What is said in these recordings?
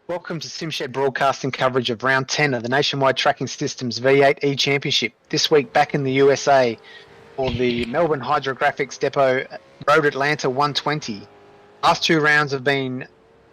Welcome to SimShed broadcasting coverage of round 10 of the Nationwide Tracking Systems V8 E Championship. This week back in the USA for the Melbourne Hydrografix Depot Road Atlanta 120. Last two rounds have been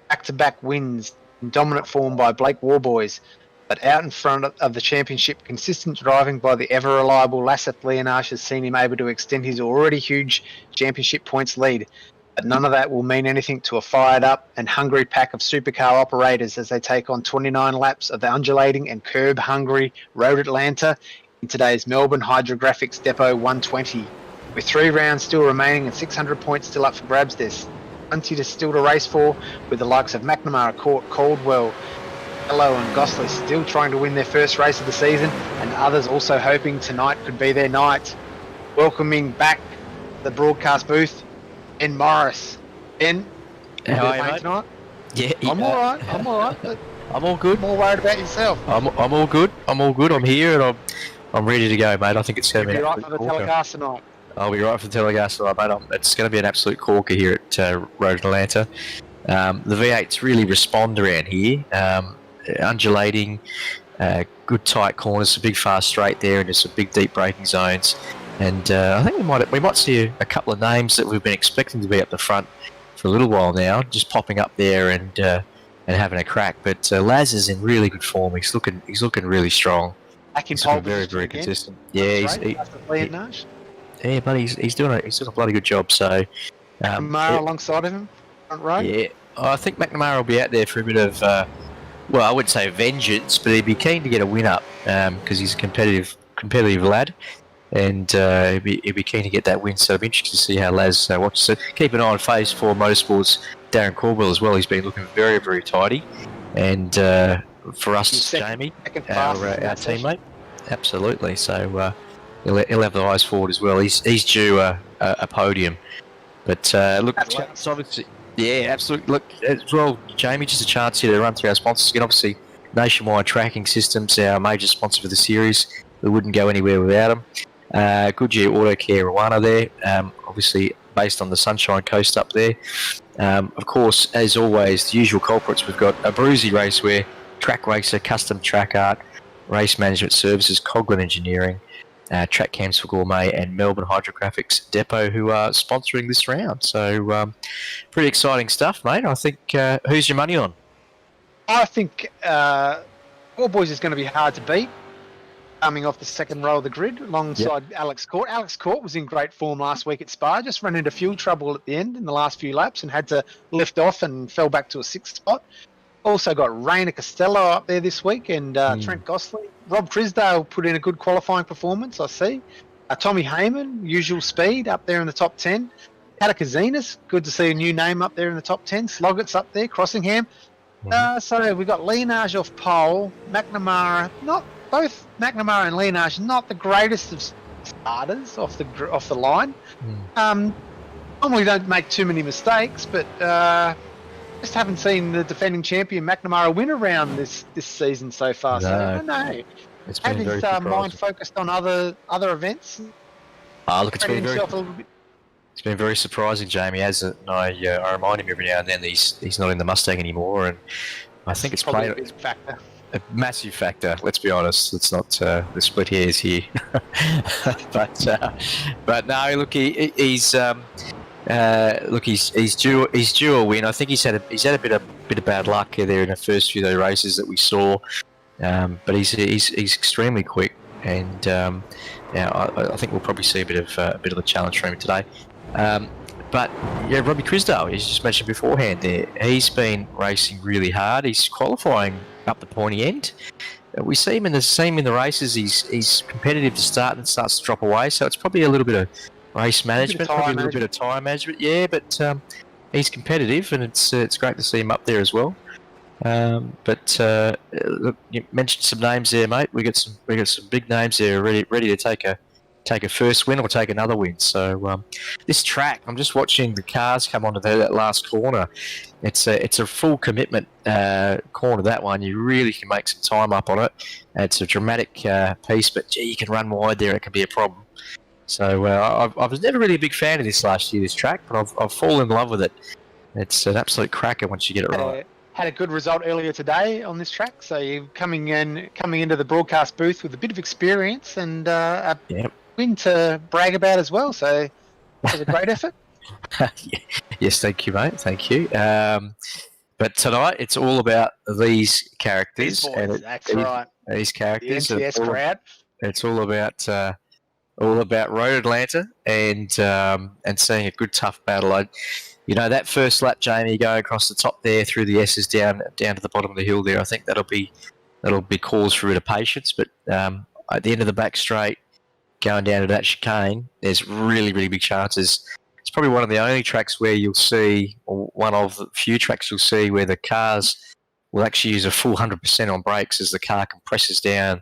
back-to-back wins in dominant form by Blake Warboys, but out in front of the championship, consistent driving by the ever-reliable Lasseth Leonage has seen him able to extend his already huge championship points lead. But none of that will mean anything to a fired-up and hungry pack of supercar operators as they take on 29 laps of the undulating and curb-hungry Road Atlanta in today's Melbourne Hydrografix Depot 120. With 3 rounds still remaining and 600 points still up for grabs, there's plenty to still to race for, with the likes of McNamara, Court, Caldwell, Hello and Gosling still trying to win their first race of the season, and others also hoping tonight could be their night. Welcoming back the broadcast booth, Ben Morris. Ben, how are you, mate? Tonight? Yeah, I'm all right. I'm all right. But I'm all good. More worried about yourself. I'm all good. I'm here and I'm ready to go, mate. I think it's going to be right for the telecast tonight. I'll be right for the telecast tonight, mate. It's going to be an absolute corker here at Road Atlanta. The V8s really respond around here. Undulating, good tight corners, a big fast straight there, and just some big deep braking zones. And I think we might see a couple of names that we've been expecting to be up the front for a little while now, just popping up there and having a crack. But Laz is in really good form. He's looking really strong. He's very consistent. Yeah, but he's doing a bloody good job. So McNamara alongside of him, front row. Yeah, I think McNamara will be out there for a bit of well, I wouldn't say vengeance, but he'd be keen to get a win up because he's a competitive lad. And he'd be keen to get that win, so it'll be interesting to see how Laz watches it. Keep an eye on Phase 4 Motorsports, Darren Caldwell as well. He's been looking very, very tidy. And for us, Jamie, our teammate, absolutely. So he'll have the eyes forward as well. He's due a podium. But look, it's obviously, yeah, absolutely. Look, as well, Jamie, just a chance here to run through our sponsors again. Obviously, Nationwide Tracking Systems, our major sponsor for the series. We wouldn't go anywhere without them. Goodyear Auto Care Rwanda there, obviously based on the Sunshine Coast up there. Of course, as always, the usual culprits. We've got a Bruzy Raceware, Track Racer, Custom Track Art, Race Management Services, Coghlan Engineering, Track Cams for Gourmet, and Melbourne Hydrografix Depot, who are sponsoring this round. So, pretty exciting stuff, mate. I think, who's your money on? I think Warboys is going to be hard to beat. Coming off the second row of the grid alongside Alex Court. Alex Court was in great form last week at Spa, just ran into fuel trouble at the end in the last few laps and had to lift off and fell back to a 6th spot. Also got Rainer Costello up there this week and Trent Gosling. Rob Crisdale put in a good qualifying performance, I see. Tommy Heyman, usual speed, up there in the top 10. Katakazinas, good to see a new name up there in the top 10. Sloggett's up there, Crossingham. So we've got Leonage off pole, McNamara, both McNamara and Leonage, not the greatest of starters off the line. Normally don't make too many mistakes, but just haven't seen the defending champion McNamara win around this season so far. No. So I don't know. It's been very surprising. Mind focused on other events. Look, it's been very surprising, Jamie. As I remind him every now and then he's not in the Mustang anymore, and I think it's played a factor. A massive factor. Let's be honest. It's not the split hairs here, but no. Look, he's due a win. I think he's had a bit of bad luck there in the first few of the races that we saw, but he's extremely quick, and I think we'll probably see a bit of a challenge from him today. But yeah, Robbie Crisdale, as you just mentioned beforehand there, he's been racing really hard. He's qualifying up the pointy end. We see him in the races. He's competitive to start and starts to drop away. So it's probably a little bit of race management, probably a little bit of tyre management. Yeah, but he's competitive, and it's great to see him up there as well. But look, you mentioned some names there, mate. We got some big names there ready to take a first win or take another win. So this track, I'm just watching the cars come onto that last corner. It's a full commitment corner, that one. You really can make some time up on it. It's a dramatic piece, but gee, you can run wide there. It can be a problem. So I was never really a big fan of this last year, this track, but I've fallen in love with it. It's an absolute cracker once you get it right. had a good result earlier today on this track. So you're coming into the broadcast booth with a bit of experience and a Yep. win to brag about as well. So it was a great effort. Yes, thank you, mate. Thank you. But tonight it's all about these characters. These boys, that's right. These The characters. NCS crowd. It's all about Road Atlanta and seeing a good tough battle. That first lap, Jamie, go across the top there through the S's down to the bottom of the hill there. I think that'll be cause for a bit of patience. But at the end of the back straight, going down to that chicane, there's really, really big chances. It's probably one of the only tracks where you'll see, or one of the few tracks you'll see, where the cars will actually use a full 100% on brakes as the car compresses down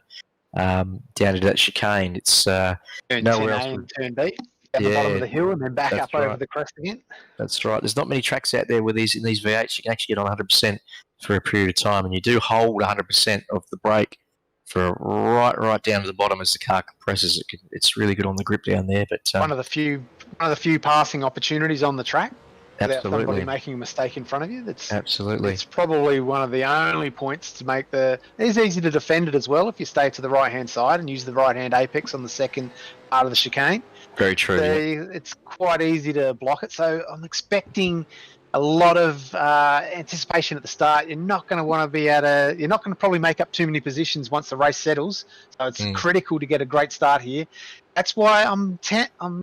into that chicane. It's Turn nowhere 10A else. and turn B. Down the bottom of the hill and then back up over the crest again. That's right. There's not many tracks out there where in these V8s you can actually get on 100% for a period of time, and you do hold 100% of the brake for right down to the bottom as the car compresses. It's really good on the grip down there. But one of the few passing opportunities on the track without somebody making a mistake in front of you. Absolutely. It's probably one of the only points to make It's easy to defend it as well if you stay to the right-hand side and use the right-hand apex on the second part of the chicane. Very true. It's quite easy to block it. So I'm expecting a lot of anticipation at the start. You're not going to want to be you're not going to probably make up too many positions once the race settles. So it's critical to get a great start here. That's why I'm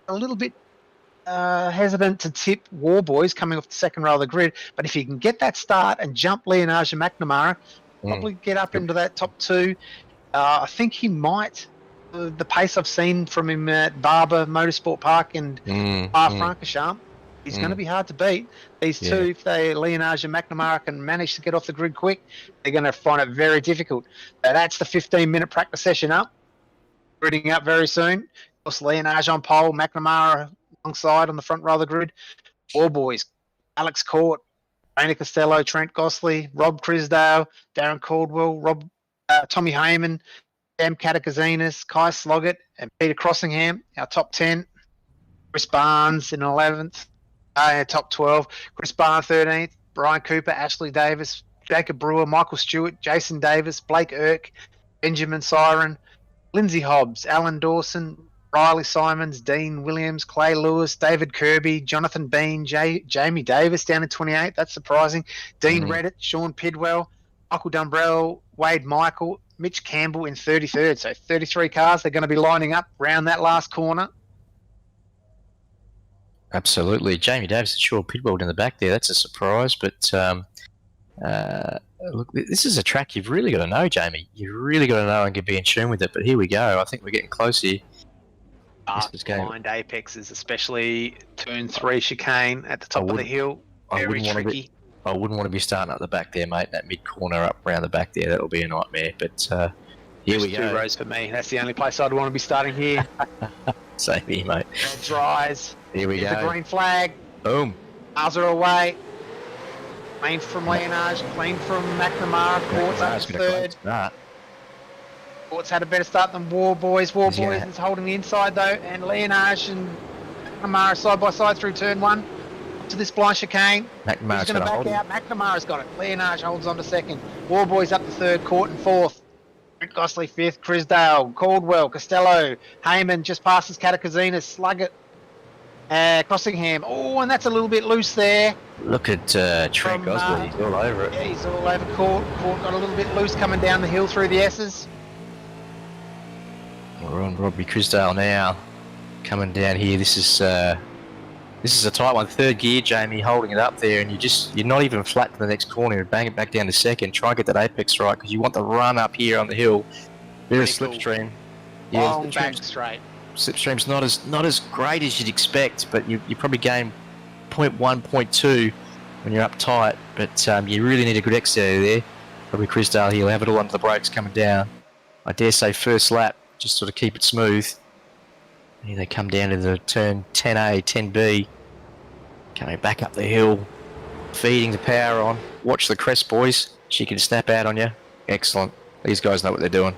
a little bit hesitant to tip War Boys coming off the second row of the grid. But if you can get that start and jump Leonage and McNamara, probably get up into that top two. I think he might. The pace I've seen from him at Barber Motorsport Park and Francorchamps, he's going to be hard to beat. These two, if Leonage and McNamara can manage to get off the grid quick, they're going to find it very difficult. That's the 15-minute practice session up. Gridding up very soon. Of course, Leonage on pole, McNamara alongside on the front row of the grid. War Boys, Alex Court, Rainer Costello, Trent Gostley, Rob Crisdale, Darren Caldwell, Tommy Heyman, Sam Katakazinas, Kai Sloggett, and Peter Crossingham, our top 10. Chris Barnes in 11th, top 12. Chris Barnes 13th, Brian Cooper, Ashley Davis, Jacob Brewer, Michael Stewart, Jason Davis, Blake Irk, Benjamin Siren, Lindsay Hobbs, Alan Dawson, Riley Simons, Dean Williams, Clay Lewis, David Kirby, Jonathan Bean, Jamie Davis down in 28th. That's surprising. Dean Reddit, Sean Pidwell, Michael Dumbrell, Wade Michael, Mitch Campbell in 33rd. So 33 cars. They're going to be lining up round that last corner. Absolutely. Jamie Davis and Sean Pidwell in the back there. That's a surprise. But look, this is a track you've really got to know, Jamie. You've really got to know and be in tune with it. But here we go. I think we're getting close here. Blind apexes, especially turn 3 chicane at the top of the hill. Very tricky. I wouldn't want to be starting up the back there, mate. That mid corner up around the back there, that'll be a nightmare. But here we go. 2 rows for me. That's the only place I'd want to be starting here. Same here, mate. Red rise. Here we go. The green flag. Boom. Cars are away. Clean from Leonage. Clean from McNamara. Court's up to 3rd. Court's had a better start than War Boys. War Boys is holding the inside though, and Leonage and McNamara side by side through turn 1. To this blind chicane. McNamara's going to back out. McNamara's got it. Leonage holds on to 2nd. War Boys up to 3rd. Court in 4th. Trent Gostley 5th. Crisdale, Caldwell, Costello, Heyman just passes Katakazinas, Sluggett, Crossingham. Oh, and that's a little bit loose there. Look at Trent Gostley. He's all over it. Yeah, he's all over Court. Court got a little bit loose coming down the hill through the S's. We're on Robbie Crisdale now. Coming down here. This is a tight one. 3rd gear, Jamie, holding it up there, and you're not even flat to the next corner. Bang it back down to 2nd. Try and get that apex right, because you want the run up here on the hill. Bit of slipstream. Long back straight. Slipstream's not as great as you'd expect, but you probably gain 0.1, 0.2 when you're up tight. But you really need a good exterior there. Probably Crisdale here will have it all under the brakes coming down. I dare say first lap, just sort of keep it smooth. Here they come down to the turn 10A, 10B. Coming back up the hill, feeding the power on. Watch the crest, boys. She can snap out on you. Excellent. These guys know what they're doing.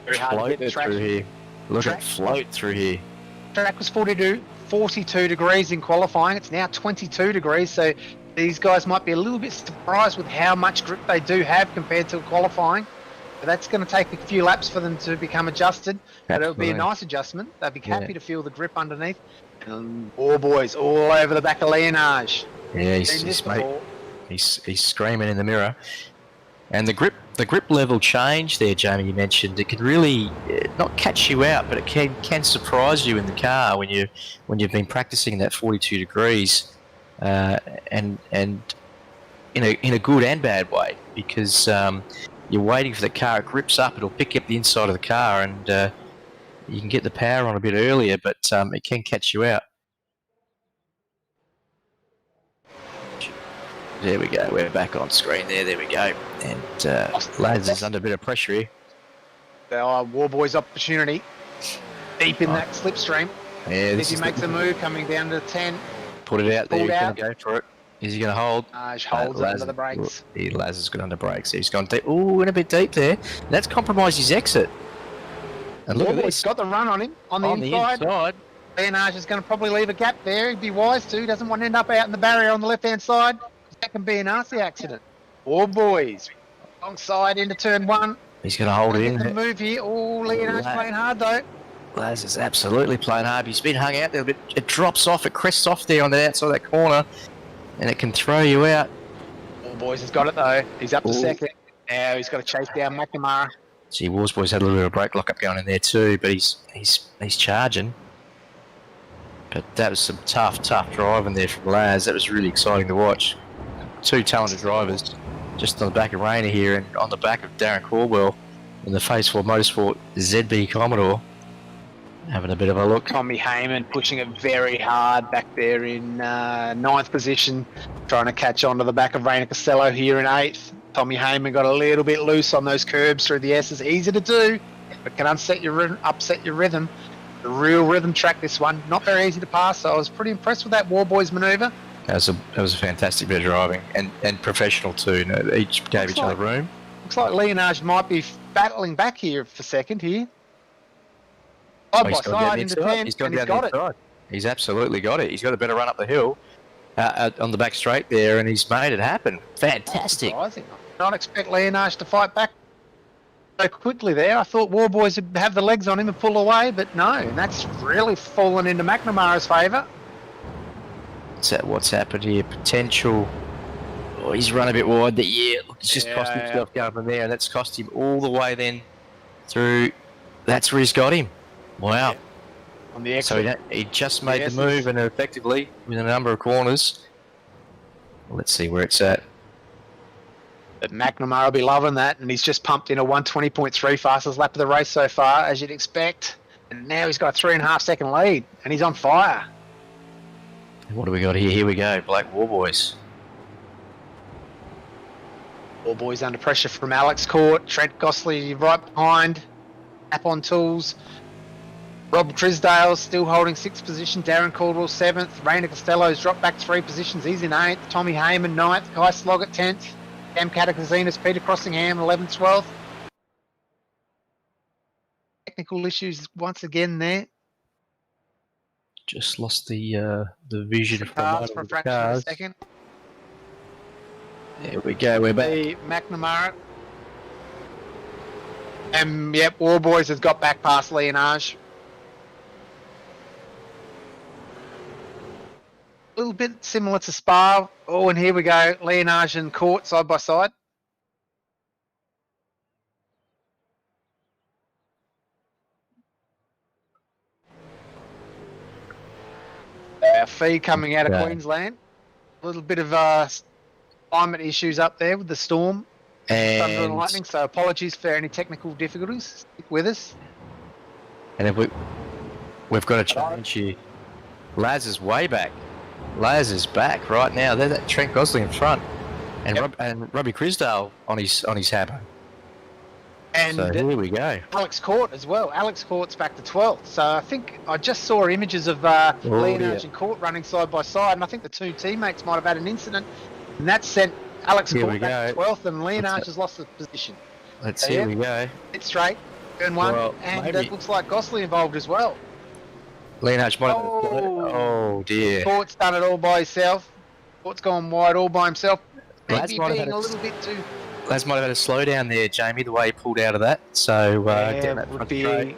Very hard to get the track through here. Look at float through here. Track was 42 42 degrees in qualifying. It's now 22 degrees, so these guys might be a little bit surprised with how much grip they do have compared to qualifying. But that's going to take a few laps for them to become adjusted, but it'll be a nice adjustment. They'll be happy to feel the grip underneath. And boys all over the back of Leonage. Yeah, he's screaming in the mirror. And the grip level change there, Jamie, you mentioned, it can really not catch you out, but it can surprise you in the car when you've been practicing that 42 degrees, and in a good and bad way, because you're waiting for the car, it grips up, it'll pick up the inside of the car, and you can get the power on a bit earlier, but it can catch you out. There we go. We're back on screen there. There we go. And Lads is under a bit of pressure here. War Boy's opportunity. Deep in that slipstream. Yeah, if he makes a move coming down to 10. Put it out there. He's going to go for it. Is he going to hold? Holds it under the brakes. Laz has got under brakes. He's gone deep. Oh, in a bit deep there. That's compromised his exit. And look at this. He's got the run on him on the inside. Leonage is going to probably leave a gap there. He'd be wise to. He doesn't want to end up out in the barrier on the left-hand side. That can be a nasty accident. War Boys, long side into turn 1. He's going to hold it in. The move here. Oh, Leonage playing hard though. Laz is absolutely playing hard. He's been hung out there, but it drops off. It crests off there on the outside of that corner, and it can throw you out. War Boys has got it though. He's up to second. Now he's got to chase down McNamara. Gee, War Boys had a little bit of brake lockup going in there too, but he's charging. But that was some tough driving there from Laz. That was really exciting to watch. Two talented drivers just on the back of Rayner here and on the back of Darren Caldwell in the Phase 4 Motorsport ZB Commodore. Having a bit of a look. Tommy Heyman pushing it very hard back there in 9th position, trying to catch on to the back of Rayner Costello here in 8th. Tommy Heyman got a little bit loose on those curbs through the S's. Easy to do, but can upset your rhythm. The real rhythm track, this one. Not very easy to pass, so I was pretty impressed with that War Boys manoeuvre. That was a fantastic bit of driving, and professional too. You know, each gave each other room. Looks like Leonage might be battling back here for second here. Side by side into 10, he's got it. He's absolutely got it. He's got a better run up the hill on the back straight there, and he's made it happen. Fantastic. I don't expect Leonage to fight back so quickly there. I thought War Boys would have the legs on him and pull away, but no, and that's really fallen into McNamara's favour. What's happened here? Potential. Oh, he's run a bit wide. He's just cost himself going from there, and that's cost him all the way then through. That's where he's got him. Wow. Yeah. On the exit. So he just made the move, and effectively with a number of corners. Let's see where it's at. But McNamara will be loving that, and he's just pumped in a 120.3 fastest lap of the race so far, as you'd expect. And now he's got a 3.5 second lead, and he's on fire. What do we got here? Here we go, Black War Boys. War Boys under pressure from Alex Court, Trent Gosling right behind, Tap on tools. Rob Trisdale still holding 6th position, Darren Caldwell 7th, Rayner Costello's dropped back 3 positions, he's in 8th, Tommy Heyman 9th, Kai Slog at 10th, Cam Catakazinas, Peter Crossingham 11th, 12th. Technical issues once again there. Just lost the vision for a fraction of a second. There we go, we're back. The McNamara. And yep, War Boys has got back past Leonage. A little bit similar to Spa. Oh, and here we go. Leonage and Court side by side. Our feed coming out of Queensland. A little bit of climate issues up there with the storm. Thunder and lightning, so apologies for any technical difficulties. Stick with us. And if we've got a challenge here. Laz is way back. Laz is back right now. There's that Trent Gosling in front, and Robbie Crisdale on his hammer. And so here we go. Alex Court as well. Alex Court's back to 12th. So I think I just saw images of Leonage and Court running side by side, and I think the two teammates might have had an incident, and that sent Alex Court back to 12th, and Leonage has lost the position. Here we go. It's straight, turn 1, and it looks like Gosling involved as well. Leonard might have Oh. Oh dear. Court's done it all by himself. Court's gone wide all by himself. Lads Maybe might have being had a a- little bit too. Lads might have had a slowdown there, Jamie, the way he pulled out of that. So getting that Would front be straight.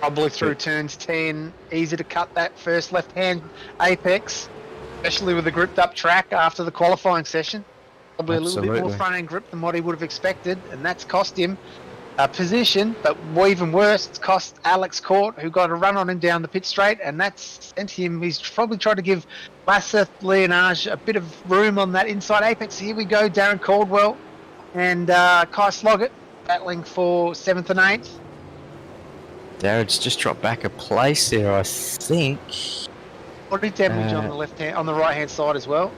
probably through turns 10. Easy to cut that first left-hand apex, especially with the gripped up track after the qualifying session. Probably a little bit more Absolutely. front-end grip than what he would have expected, and that's cost him a position. But even worse, it's cost Alex Court, who got a run on him down the pit straight, and that's sent him. He's probably tried to give Lasseth Leonage a bit of room on that inside apex. Here we go, Darren Caldwell and Kai Sloggett battling for 7th and 8th. Darren's just dropped back a place there, I think. Body damage on the left hand, on the right hand side as well.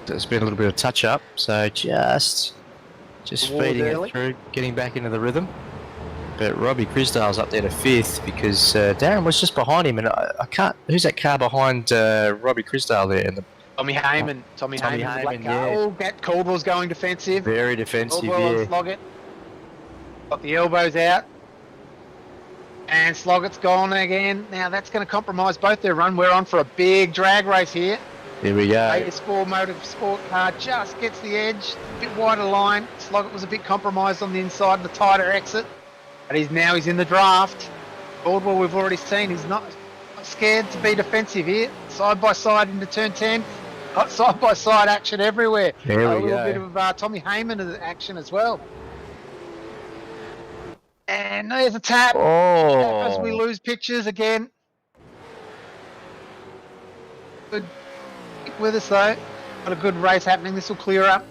There's been a little bit of touch up, so just Towards feeding early. it through, getting back into the rhythm. But Robbie Crisdale's up there to 5th because Darren was just behind him, and I can't. Who's that car behind Robbie Crisdale there? And the Tommy Heyman, Tommy Heyman, the black Heyman, car. yeah. Oh, Caldwell's going defensive. very defensive, Caldwell yeah. and Sloggett. Got the elbows out. And Sloggett's gone again. Now that's going to compromise both their run. We're on for a big drag race here. There we go. AS4 Motorsport car just gets the edge. A bit wider line. Sloggett was a bit compromised on the inside, the tighter exit. But he's in the draft. Caldwell, we've already seen, he's not scared to be defensive here. Side by side into turn 10. Got side by side action everywhere. There a we little go. bit of Tommy Heyman action as well. And there's a tap. As we Oh, lose pictures again. Good. Stick with us though. Got a good race happening. This will clear up.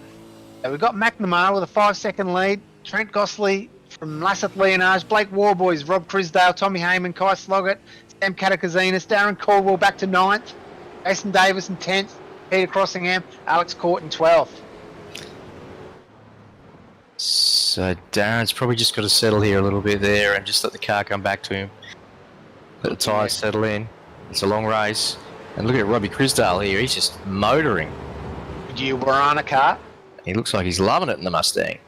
So we've got McNamara with a 5-second lead. Trent Gossley from Lasseth Leonage, Blake Warboys, Rob Crisdale, Tommy Heyman, Kai Sloggett, Sam Katakazinis, Darren Caldwell back to 9th, Jason Davis in 10th, Peter Crossingham, Alex Court in 12th. so Darren's probably just got to settle here a little bit there and just let the car come back to him. Let the tyres settle in. It's a long race. And look at Robbie Crisdale here. He's just motoring. You were on a car. He looks like he's loving it in the Mustang.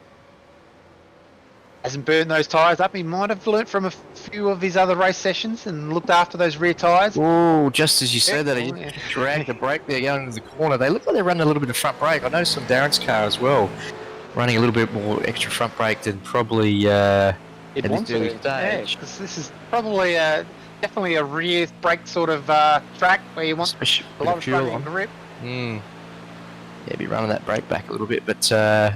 Hasn't burnt those tyres up. He might have learnt from a few of his other race sessions and looked after those rear tyres. Oh, just as you said that, he Yeah. dragged the brake there going into the corner. They look like they're running a little bit of front brake. I noticed on Darren's car as well, running a little bit more extra front brake than probably at It wants this early to, yeah, stage. 'cause this is probably definitely a rear brake sort of track where you want Especially a with lot the of fuel front on. end grip. Mm. Yeah, be running that brake back a little bit, but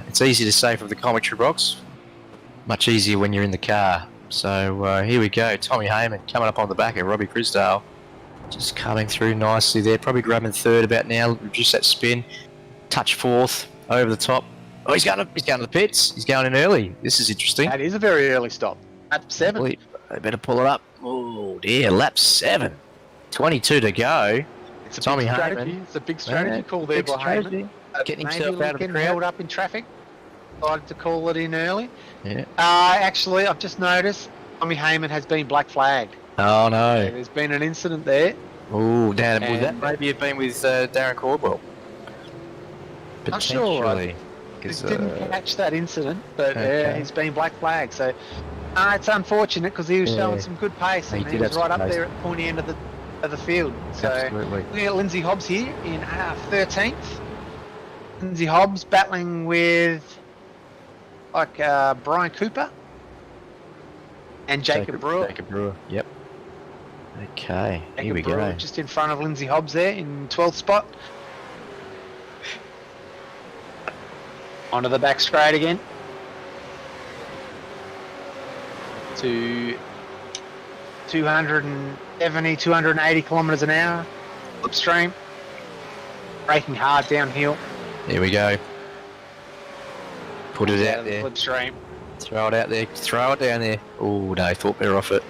it's easy to say from the commentary box. Much easier when you're in the car. So here we go. Tommy Heyman coming up on the back of Robbie Crisdale. Just coming through nicely there. Probably grabbing 3rd about now. Reduce that spin. Touch 4th. Over the top. Oh, he's going to the pits. He's going in early. This is interesting. That is a very early stop. Lap 7. They better pull it up. Oh dear, lap 7. 22 to go. It's a Tommy big strategy. Heyman. It's a big strategy Yeah, call there big by strategy. Heyman. Getting Maybe himself out of the Lincoln crowd. held up in traffic. Decided to call it in early. Yeah. Actually, I've just noticed Tommy Heyman has been black flagged. Oh no. There's been an incident there. Oh, damn. Would that And- maybe have been with Darren Caldwell? Not sure. Potentially. I 'Cause, didn't catch that incident, but okay. he's been black flagged. So it's unfortunate because he was showing Yeah. some good pace He and did he have was some right up pace. there at the pointy end of the field. So Absolutely. looking at Lindsay Hobbs here in 13th. Lindsay Hobbs battling with Brian Cooper and Jacob Brewer. Jacob Brewer. Yep. Okay. Here Jacob we Brewer go. just in front of Lindsay Hobbs there in 12th spot. Onto the back straight again. To 270, 280 kilometres an hour. Slipstream. Braking hard downhill. Here we go. Put it out the there. Slipstream. Throw it out there. Throw it down there. Oh no, thought better off it.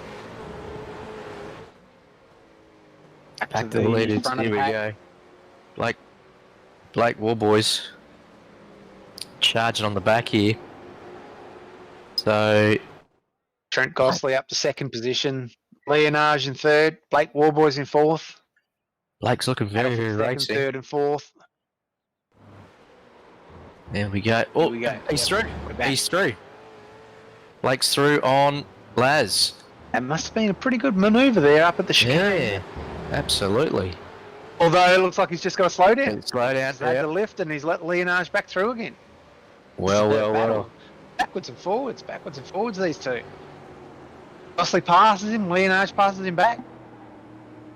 Back to the leaders. front of Here the we pack. go. Blake Warboys charging on the back here. So Trent Gossley up to 2nd position. Leonage in 3rd. Blake Warboys in 4th. Blake's looking very, very 2nd, racing. 3rd and 4th. There we go. Oh, we go. he's through. We're back. He's through. Blake's through on Laz. That must have been a pretty good manoeuvre there up at the chicane. Yeah, absolutely. Although it looks like he's just got to slow down. Slow down. He's had the lift and he's let Leonage back through again. Well. Backwards and forwards, these two. Gosling passes him, Leonage passes him back.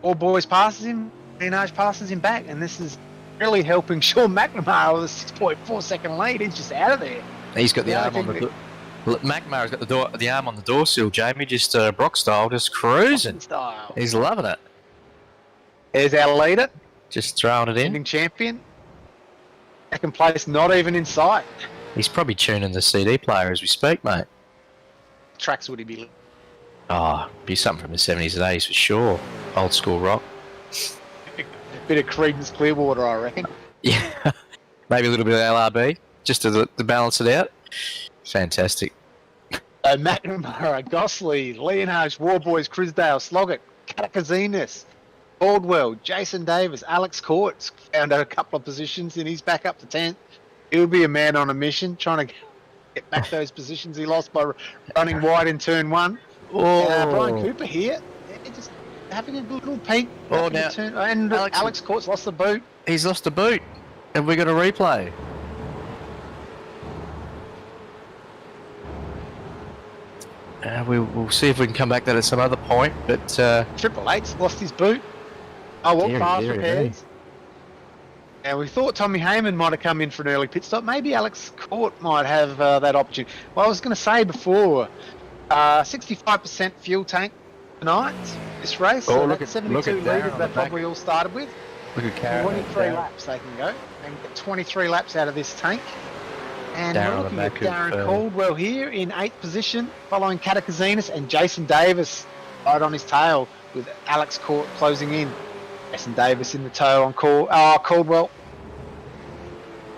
All boys passes him, Leonage passes him back, and this is really helping Sean McNamara with a 6.4 second lead. He's just out of there. He's got the arm on the door. McNamara's got the arm on the door sill, Jamie, just Brock style, just cruising. Style. He's loving it. There's our leader. Just throwing it in. Defending champion. Second place, not even in sight. He's probably tuning the CD player as we speak, mate. Tracks would he be? Oh, be something from the 70s and 80s for sure. Old school rock. Bit of Creedence Clearwater, I reckon. Yeah, maybe a little bit of LRB, just to balance it out. Fantastic. McNamara, Gosley, Leonage, Warboys, Crisdale, Sloggett, Katakazinas, Caldwell, Jason Davis, Alex Courts found a couple of positions and he's back up to 10th. He'll be a man on a mission trying to get back those positions he lost by running wide in turn 1. Brian Cooper here, just having a good little peek. And Alex Courts lost the boot. He's lost the boot, and we're going to replay. We'll see if we can come back to that at some other point, but... Triple Eight's lost his boot. Fast repairs. And we thought Tommy Heyman might have come in for an early pit stop. Maybe Alex Court might have that opportunity. Well, I was going to say before, 65% fuel tank tonight, this race. So that's 72 litres that probably all started with. Look at Karen. 23 laps they can go. They can get 23 laps out of this tank. And we're looking at Darren Caldwell here in 8th position, following Katakazinas and Jason Davis right on his tail with Alex Court closing in. Jason Davis in the tow on Caldwell.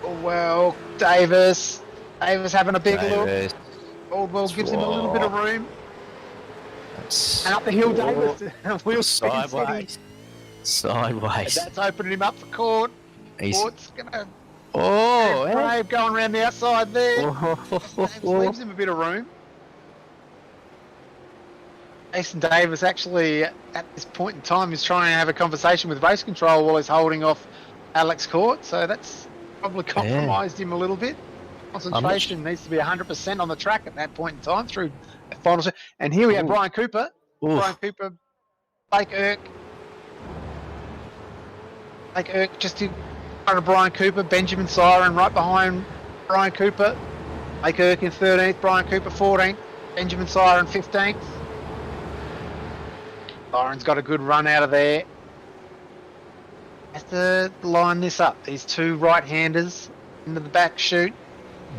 Caldwell, Davis having a big look. Caldwell gives him a little bit of room. And up the hill, Davis. Wheel sideways. And that's opening him up for Court. Court's going to... Brave going around the outside there. Leaves him a bit of room. Jason Davis actually, at this point in time, is trying to have a conversation with race control while he's holding off Alex Court. So that's probably compromised him a little bit. Concentration needs to be 100% on the track at that point in time through the final. And here we have Brian Cooper. Brian Cooper, Blake Erk. Blake Erk just in front of Brian Cooper. Benjamin Siren right behind Brian Cooper. Blake Erk in 13th. Brian Cooper 14th. Benjamin Siren 15th. Siren's got a good run out of there. Has to line this up. These two right-handers into the back chute.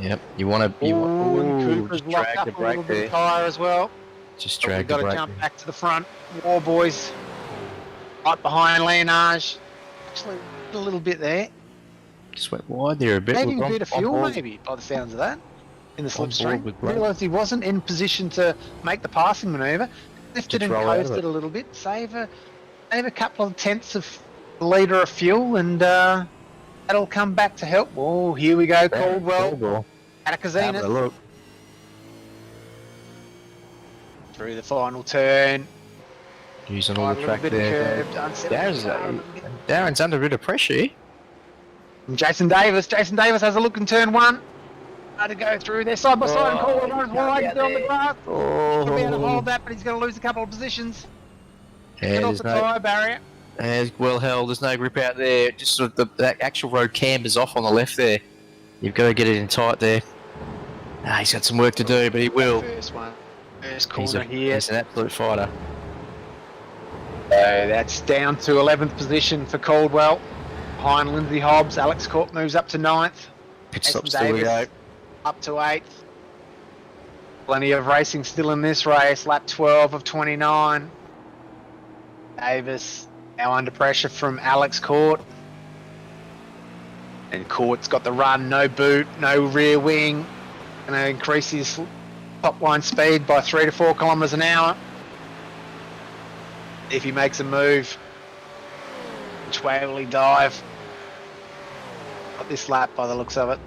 Yep, you want to... Cooper's locked up a little bit of tyre as well. Just drag the brake. Got to jump back to the front. War Boys right behind Leonage. Actually, a little bit there. Just went wide there a bit. Maybe a bit of fuel, maybe, by the sounds of that, in the slipstream. Realised he wasn't in position to make the passing manoeuvre. Lifted and coasted a little bit. Save a couple of tenths of a litre of fuel, and that'll come back to help. Oh, here we go, Caldwell. Katakazinas. Look. Through the final turn. Using all the track there. Darren's under a bit of pressure here. And Jason Davis has a look in turn 1. To go through there side by side and Caldwell runs wide on the grass. He'll be able to hold that, but he's going to lose a couple of positions. Get off the tyre barrier. It's well held. There's no grip out there. Just sort of that actual road cambers off on the left there. You've got to get it in tight there. He's got some work to do, but he will. First corner here. He's an absolute fighter. So that's down to 11th position for Caldwell. Behind Lindsay Hobbs, Alex Court moves up to 9th. Pit stop still we go. Up to 8th. Plenty of racing still in this race. Lap 12 of 29. Davis now under pressure from Alex Court. And Court's got the run, no boot, no rear wing. Going to increase his top line speed by 3 to 4 kilometres an hour. If he makes a move, which way will he dive? Got this lap by the looks of it.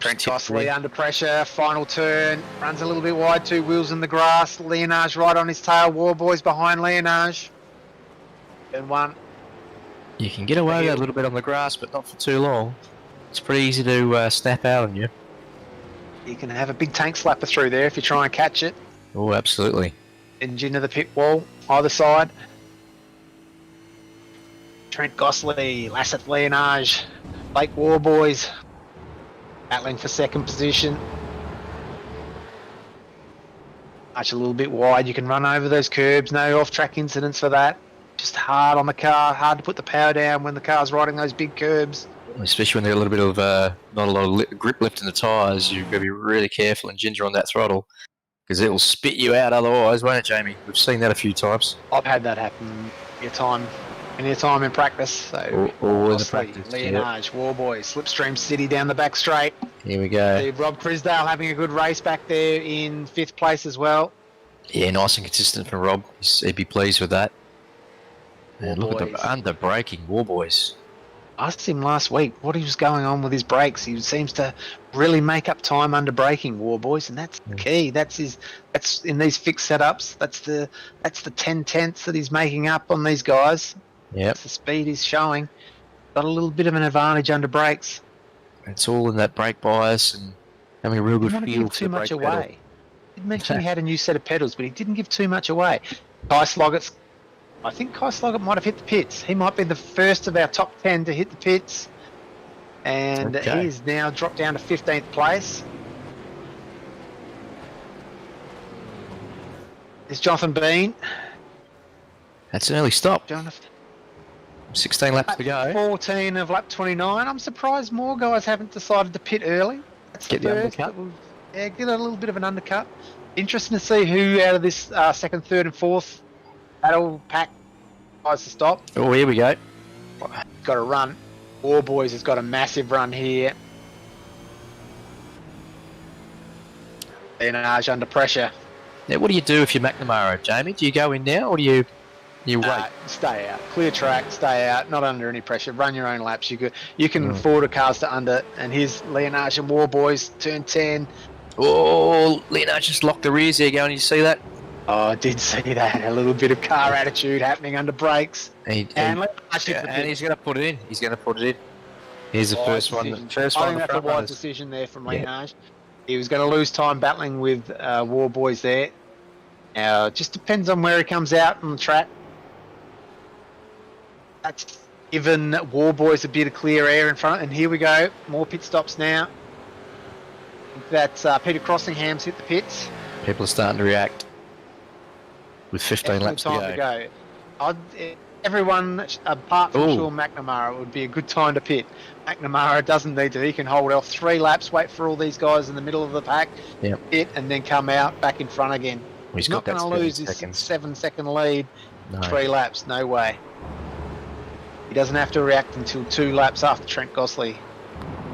Trent Tipped Gosling in. under pressure, final turn, runs a little bit wide, 2 wheels in the grass. Leonage right on his tail, Warboys behind Leonage. Turn 1. You can get away with that a little bit on the grass, but not for too long. It's pretty easy to snap out on you. You can have a big tank slapper through there if you try and catch it. Oh, absolutely. Into the pit wall, either side. Trent Gosling, Lasseth Leonage, Blake Warboys battling for second position. Much a little bit wide, you can run over those curbs, no off-track incidents for that. Just hard on the car, hard to put the power down when the car's riding those big curbs. Especially when there's a little bit of not a lot of grip left in the tyres, you've got to be really careful and ginger on that throttle because it will spit you out otherwise, won't it, Jamie? We've seen that a few times. I've had that happen anytime in practice. So All in the practice. Leonage, Warboys, Slipstream City down the back straight. Here we go. See Rob Crisdale having a good race back there in 5th place as well. Yeah, nice and consistent from Rob. He'd be pleased with that. And look at the under braking, Warboys. I asked him last week what he was going on with his brakes. He seems to really make up time under braking, Warboys, and that's the key. That's in these fixed setups. That's the 10 tenths that he's making up on these guys. Yep. That's the speed he's showing. Got a little bit of an advantage under brakes. It's all in that brake bias and having a real good Didn't feel give for too the much brake away. pedal. He did mention he had a new set of pedals, but he didn't give too much away. Kai Sloggett's I think Kai Sloggett might have hit the pits. He might be the first of our top 10 to hit the pits. And he's now dropped down to 15th place. There's Jonathan Bean. That's an early stop. Jonathan. 16 laps to go. 14 of lap 29. I'm surprised more guys haven't decided to pit early. That's Get the undercut. Yeah, get a little bit of an undercut. Interesting to see who out of this 2nd, 3rd and 4th battle pack tries to stop. Oh, here we go. Got a run. Warboys has got a massive run here. Leonage under pressure. Now, what do you do if you're McNamara, Jamie? Do you go in now or do you wait? Stay out. Clear track, stay out. Not under any pressure. Run your own laps. You can afford a cars to under. And here's Leonage and Warboys, turn 10. Oh, Leonage just locked the rears there going. You see that? Oh, I did see that. A little bit of car attitude happening under brakes. And he's going to put it in. He's going to put it in. Here's the first one. I think that's a wise decision there from Leonage. He was going to lose time battling with Warboys there. Now, it just depends on where he comes out on the track. That's given Warboys a bit of clear air in front. And here we go. More pit stops now. That's Peter Crossingham's hit the pits. People are starting to react. With 15 laps to go. Everyone, apart from Sean McNamara, it would be a good time to pit. McNamara doesn't need to. He can hold off 3 laps, wait for all these guys in the middle of the pack, pit, and then come out back in front again. He's not going to lose his 7-second lead. No. 3 laps, no way. He doesn't have to react until 2 laps after Trent Gosling.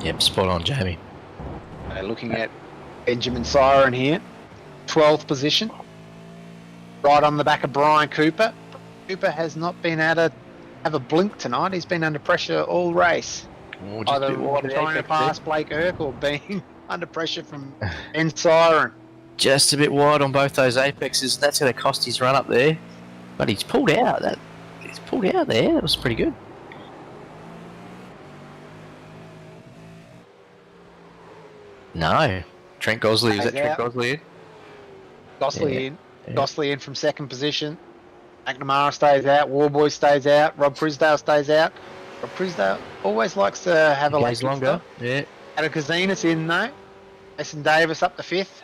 Yep, spot on, Jamie. Looking at Benjamin Siren here, 12th position. Right on the back of Brian Cooper. Cooper has not been able to have a blink tonight. He's been under pressure all race. Either trying to pass Blake Erk or being under pressure from Ben Siren. Just a bit wide on both those apexes. That's going to cost his run up there. But he's pulled out. He's pulled out there. That was pretty good. No. Trent Gosling. Is that Trent Gosling in? Gosling in. Gosling in from 2nd position. McNamara stays out. Warboy stays out. Rob Crisdale stays out. Rob Crisdale always likes to have a lap longer. Yeah. Adakazinas in though. Mason Davis up to 5th.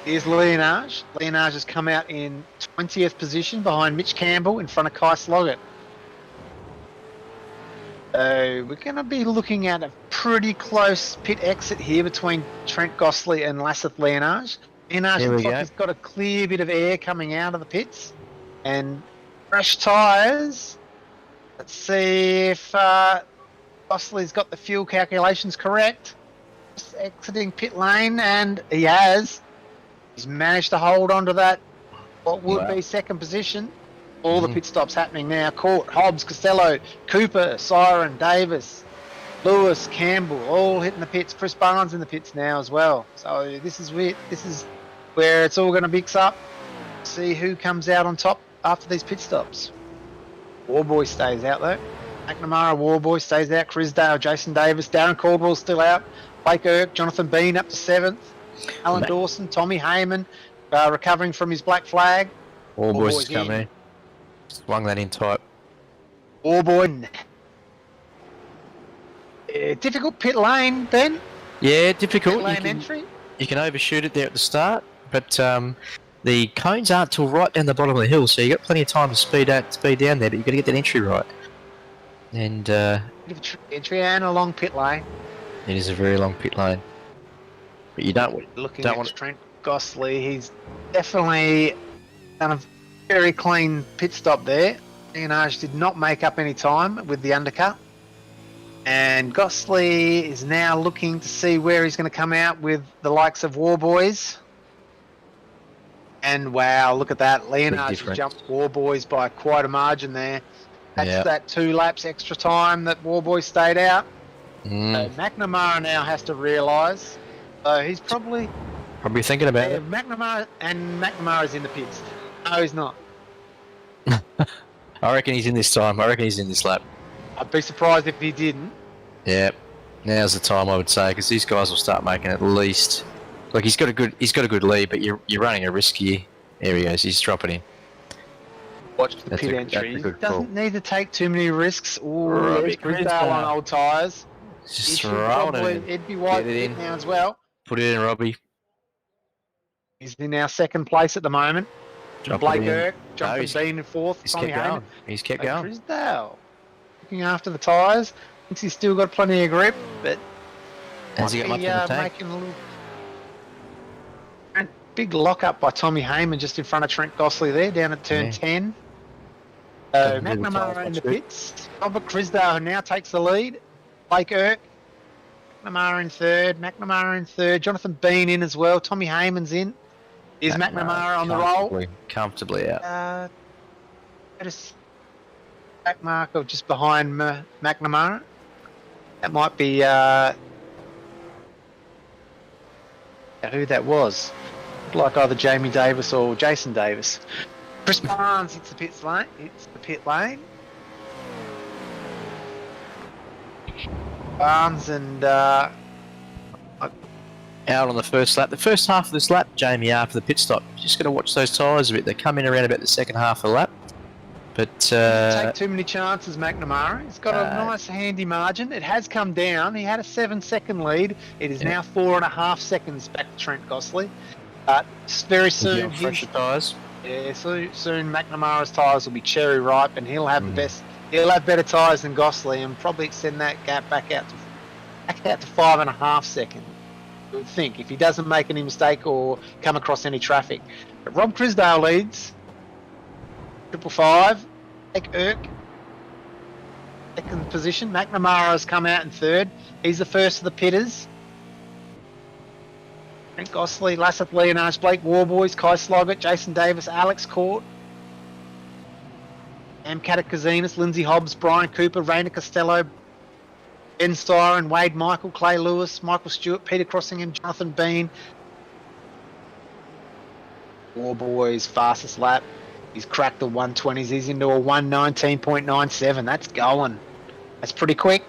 Here's Leonage. Leonage has come out in 20th position behind Mitch Campbell in front of Kai Sloggett. So we're going to be looking at a pretty close pit exit here between Trent Gosling and Lasseth Leonage. Leonage looks like he's got a clear bit of air coming out of the pits. And fresh tyres. Let's see if Gosling's got the fuel calculations correct. Just exiting pit lane, and he has. He's managed to hold on to that, what would be 2nd position. All the pit stops happening now. Court, Hobbs, Costello, Cooper, Siren, Davis, Lewis, Campbell, all hitting the pits. Chris Barnes in the pits now as well. So this is where it's all going to mix up. See who comes out on top after these pit stops. Warboy stays out though. McNamara, Warboy stays out. Crisdale, Jason Davis, Darren Caldwell still out. Blake Erk, Jonathan Bean up to 7th. Alan Dawson, Tommy Heyman recovering from his black flag. Warboy's is coming. Swung that in tight. Warboy. Difficult pit lane, Ben. Yeah, difficult. Pit lane entry. You can overshoot it there at the start, but the cones aren't till right down the bottom of the hill, so you got plenty of time to speed down there, but you've got to get that entry right. And bit of a entry and a long pit lane. It is a very long pit lane, but you don't want Trent Gosling. He's definitely done a very clean pit stop there. Leonage did not make up any time with the undercut. And Gosling is now looking to see where he's going to come out with the likes of Warboys. And wow, look at that. Leonage jumped Warboys by quite a margin there. That's that 2 laps extra time that Warboy stayed out. So McNamara now has to realise. So he's probably thinking about it. McNamara's in the pits. No, he's not. I reckon he's in this time. I reckon he's in this lap. I'd be surprised if he didn't. Yeah, now's the time I would say, because these guys will start making at least. Like he's got a good lead, but you're running a risky areas. He's dropping in. Watch the pit entry. He doesn't need to take too many risks. Ooh, there's Crisdale on old tyres. Just throwing it in. It'd be wide pit now as well. Put it in, Robbie. He's in our 2nd place at the moment. Blake Erk, Jonathan Bean in 4th. He's kept going. He's kept going. Crisdale looking after the tyres. Thinks he's still got plenty of grip, but has he got much in the tank? Making a little big lock up by Tommy Heyman just in front of Trent Gosling there, down at turn 10. So McNamara in the pits. Robert Crisdale now takes the lead. Blake Erk, McNamara in 3rd. McNamara in 3rd. Jonathan Bean in as well. Tommy Heyman's in. Is McNamara on the roll? Comfortably out. Back marker just behind McNamara. That might be who that was. Looked like either Jamie Davis or Jason Davis. Chris Barnes hits the pit lane. Barnes and out on the first lap. The first half of this lap, Jamie, after the pit stop, just got to watch those tyres a bit. They come in around about the second half of the lap. But take too many chances, McNamara. He's got a nice handy margin. It has come down. He had a 7-second lead. It is now 4.5 seconds back to Trent Gosling. Very soon, fresher tyres. Yeah, soon McNamara's tyres will be cherry ripe, and he'll have the best. He'll have better tyres than Gosling, and probably extend that gap back out to 5.5 seconds. I would think, if he doesn't make any mistake or come across any traffic. But Rob Crisdale leads. 555. Blake Erk, 2nd position. McNamara has come out in 3rd. He's the first of the pitters. Trent Gosling, Lasseth Leonage, Blake Warboys, Kai Sloggett, Jason Davis, Alex Court, Am Catakazinas, Lindsay Hobbs, Brian Cooper, Rainer Costello, Ben Styron, Wade Michael, Clay Lewis, Michael Stewart, Peter Crossingham, Jonathan Bean. Warboys, fastest lap. He's cracked the 120s. He's into a 119.97. That's going. That's pretty quick.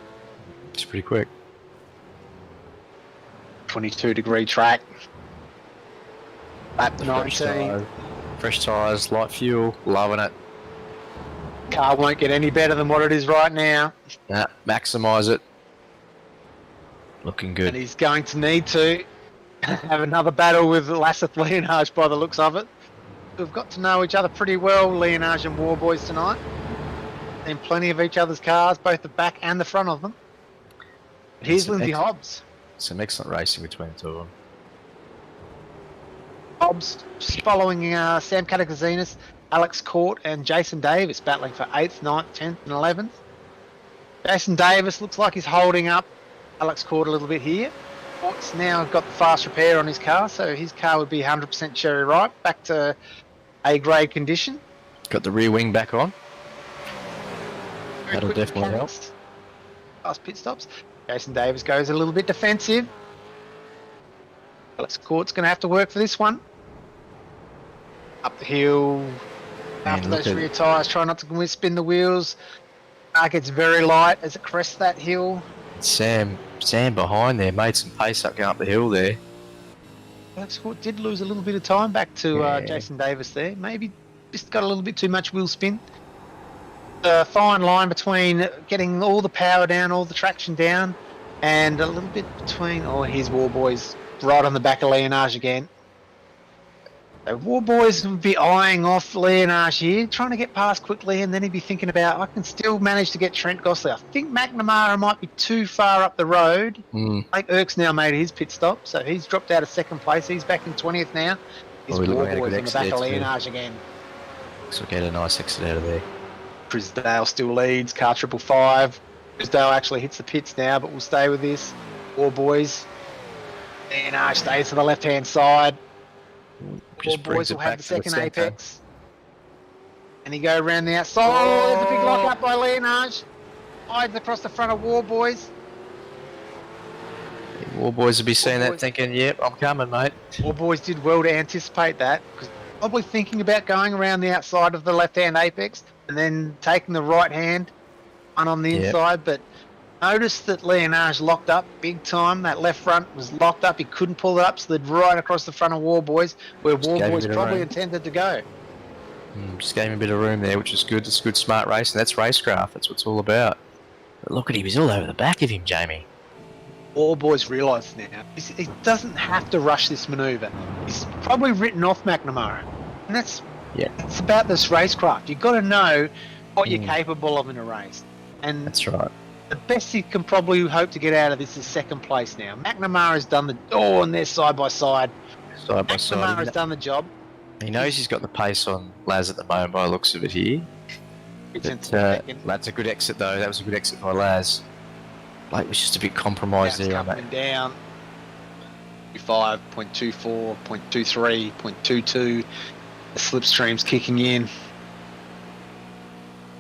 It's pretty quick. 22-degree track. Lap 19. Fresh tyres, light fuel, loving it. Car won't get any better than what it is right now. Nah, maximise it. Looking good. And he's going to need to have another battle with Lasseth Leonage by the looks of it. We've got to know each other pretty well, Leonage and Warboys, tonight. And plenty of each other's cars, both the back and the front of them. But here's Lindsay Hobbs. Some excellent racing between the two of them. Hobbs just following Sam Catakazinas, Alex Court and Jason Davis battling for 8th, 9th, 10th and 11th. Jason Davis looks like he's holding up Alex Court a little bit here. Court's now got the fast repair on his car, so his car would be 100% cherry ripe, back to A-grade condition. Got the rear wing back on. That'll definitely help. Fast pit stops. Jason Davis goes a little bit defensive. Alex Court's going to have to work for this one. Up the hill. After those rear tyres, try not to spin the wheels. Car gets very light as it crests that hill. Sam behind there made some pace up going up the hill there. Alex Court did lose a little bit of time back to Jason Davis there. Maybe just got a little bit too much wheel spin. A fine line between getting all the power down, all the traction down, and a little bit between... Oh, here's Warboys right on the back of Leonage again. So Warboys would be eyeing off Leonage here, trying to get past quickly, and then he'd be thinking about, I can still manage to get Trent Gosling. I think McNamara might be too far up the road. Blake Erk's now made his pit stop, so he's dropped out of second place. He's back in 20th now. He's Warboys on the back of Leonage again. So get a nice exit out of there. Brisdale still leads, car 555. Brisdale actually hits the pits now, but we'll stay with this. Warboys. Leonage stays to the left-hand side. Warboys will have the second apex. And he go around the outside. Oh, there's a big lock up by Leonage. Hides across the front of Warboys. Warboys will be seeing that thinking, yep, I'm coming, mate. Warboys did well to anticipate that, because probably thinking about going around the outside of the left-hand apex and then taking the right-hand one on the inside, but noticed that Leonage locked up big time. That left front was locked up. He couldn't pull it up, slid right across the front of Warboys, where Warboys probably intended to go. Just gave him a bit of room there, which is good. It's good, smart racing. That's racecraft. That's what it's all about. But look at him. He's all over the back of him, Jamie. Warboys realise now he doesn't have to rush this manoeuvre. He's probably written off McNamara. And it's about this racecraft. You've got to know what you're capable of in a race. And that's right. The best he can probably hope to get out of this is second place now. McNamara's done the... Oh, and they're side by side. Side by side. McNamara's done the job. He knows he's got the pace on Laz at the moment by the looks of it here. That's a good exit though. That was a good exit by Laz. Blake was just a bit compromised there on that. Down. 5.24, 0.23, 0.22. The slipstream's kicking in.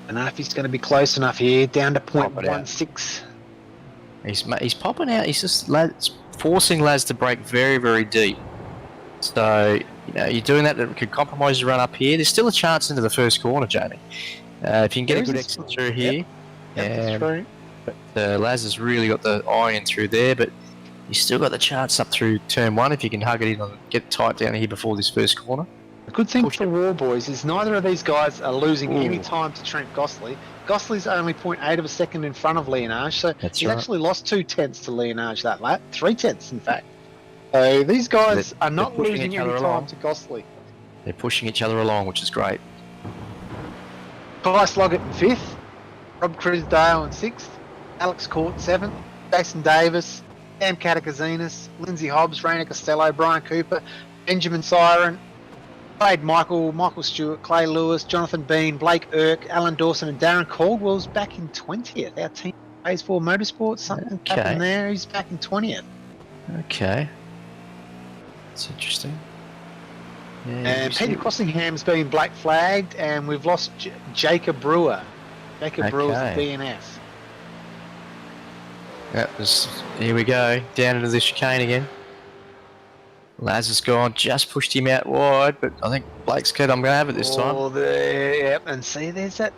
I don't know if he's going to be close enough here. Down to 0.16. He's popping out. He's just forcing Laz to break very, very deep. So, you know, you're doing that could compromise your run up here. There's still a chance into the first corner, Jamie. If you can get a good exit through here. But Laz has really got the eye in through there, but you still got the chance up through turn one if you can hug it in and get tight down here before this first corner. The good thing for Warboys is neither of these guys are losing any time to Trent Gosling. Gosling's only 0.8 of a second in front of Leonage, so he's actually lost 2/10 to Leonage that lap, 3/10 in fact. So these guys are not losing any time to Gosling. They're pushing each other along, which is great. Kai Sloggett in 5th, Rob Crisdale in 6th, Alex Court 7th, Jason Davis, Sam Catakazinas, Lindsay Hobbs, Raina Costello, Brian Cooper, Benjamin Siren, Wade Michael Stewart, Clay Lewis, Jonathan Bean, Blake Erk, Alan Dawson and Darren Caldwell's back in 20th. Our team pays for Motorsports, something happened there. He's back in 20th. Okay. That's interesting. Yeah, and Peter Crossingham's been black flagged, and we've lost Jacob Brewer. Brewer's a DNF. Here we go, down into the chicane again. Laz has gone, just pushed him out wide, but I think Blake's kid, I'm going to have it this time. And see, there's that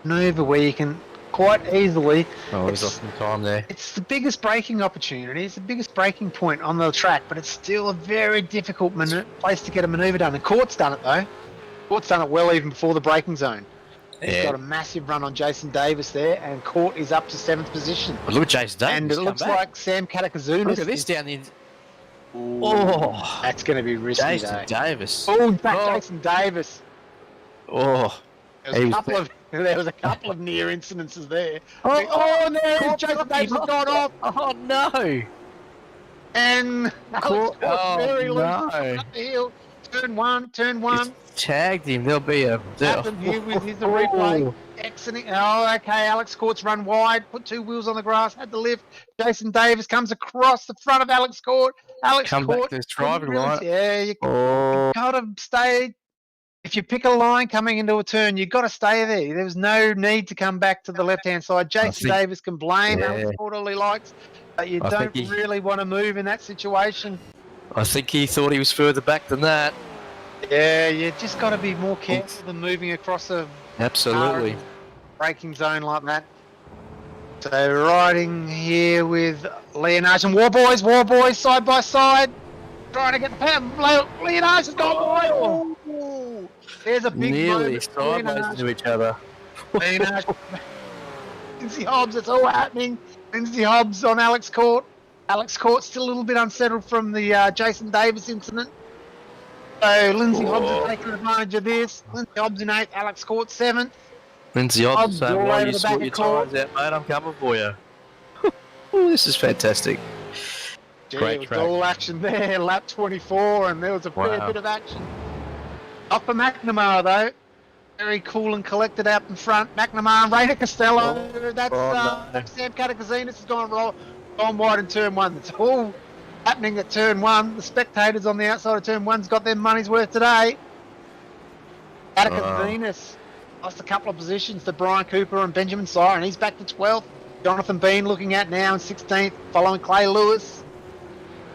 manoeuvre where you can quite easily... he's lost some time there. It's the biggest braking opportunity, it's the biggest braking point on the track, but it's still a very difficult place to get a manoeuvre done. And Court's done it though. Court's done it well even before the braking zone. He's got a massive run on Jason Davis there, and Court is up to 7th position. Well, look at Jason Davis. And it looks like Sam Catakazunas. Look at this down the... That's going to be risky. Jason Davis. In fact, Jason Davis. There was a couple of near incidences there. No! Jason Davis has gone off. Oh no! And Alex Court very loose up the hill. Turn one. He's tagged him. There'll be a... Happened here with his replay. Exiting. Alex Court's run wide, put 2 wheels on the grass, had the lift. Jason Davis comes across the front of Alex Court. Come back to his driving line. Yeah, you got to stay if you pick a line coming into a turn, you've got to stay there. There's no need to come back to the left-hand side. Jason Davis can blame Alex Court all he likes, but you don't really want to move in that situation. I think he thought he was further back than that. Yeah, you just got to be more careful than moving across a braking zone like that. So riding here with Leonardo and War Boys side by side. Trying to get the power. Leonardo's gone. Oh, there's a big nearly sideways into each other. Leonardo. Lindsay Hobbs, it's all happening. Lindsay Hobbs on Alex Court. Alex Court's still a little bit unsettled from the Jason Davis incident. So Lindsay Hobbs is taking advantage of this. Lindsay Hobbs in 8th, Alex Court 7th. Lindsay Hobbs saying, why you sort your tyres out, mate? I'm coming for you. Oh, this is fantastic. Gee, it was all action there, lap 24, and there was a fair bit of action. Up for McNamara, though. Very cool and collected out in front. McNamara and Rayner Costello. That's Sam Catakazinas has gone wide in turn 1. It's all happening at turn 1. The spectators on the outside of turn 1's got their money's worth today. Catakazinas lost a couple of positions to Brian Cooper and Benjamin Siren. He's back to 12th. Jonathan Bean looking at now in 16th, following Clay Lewis.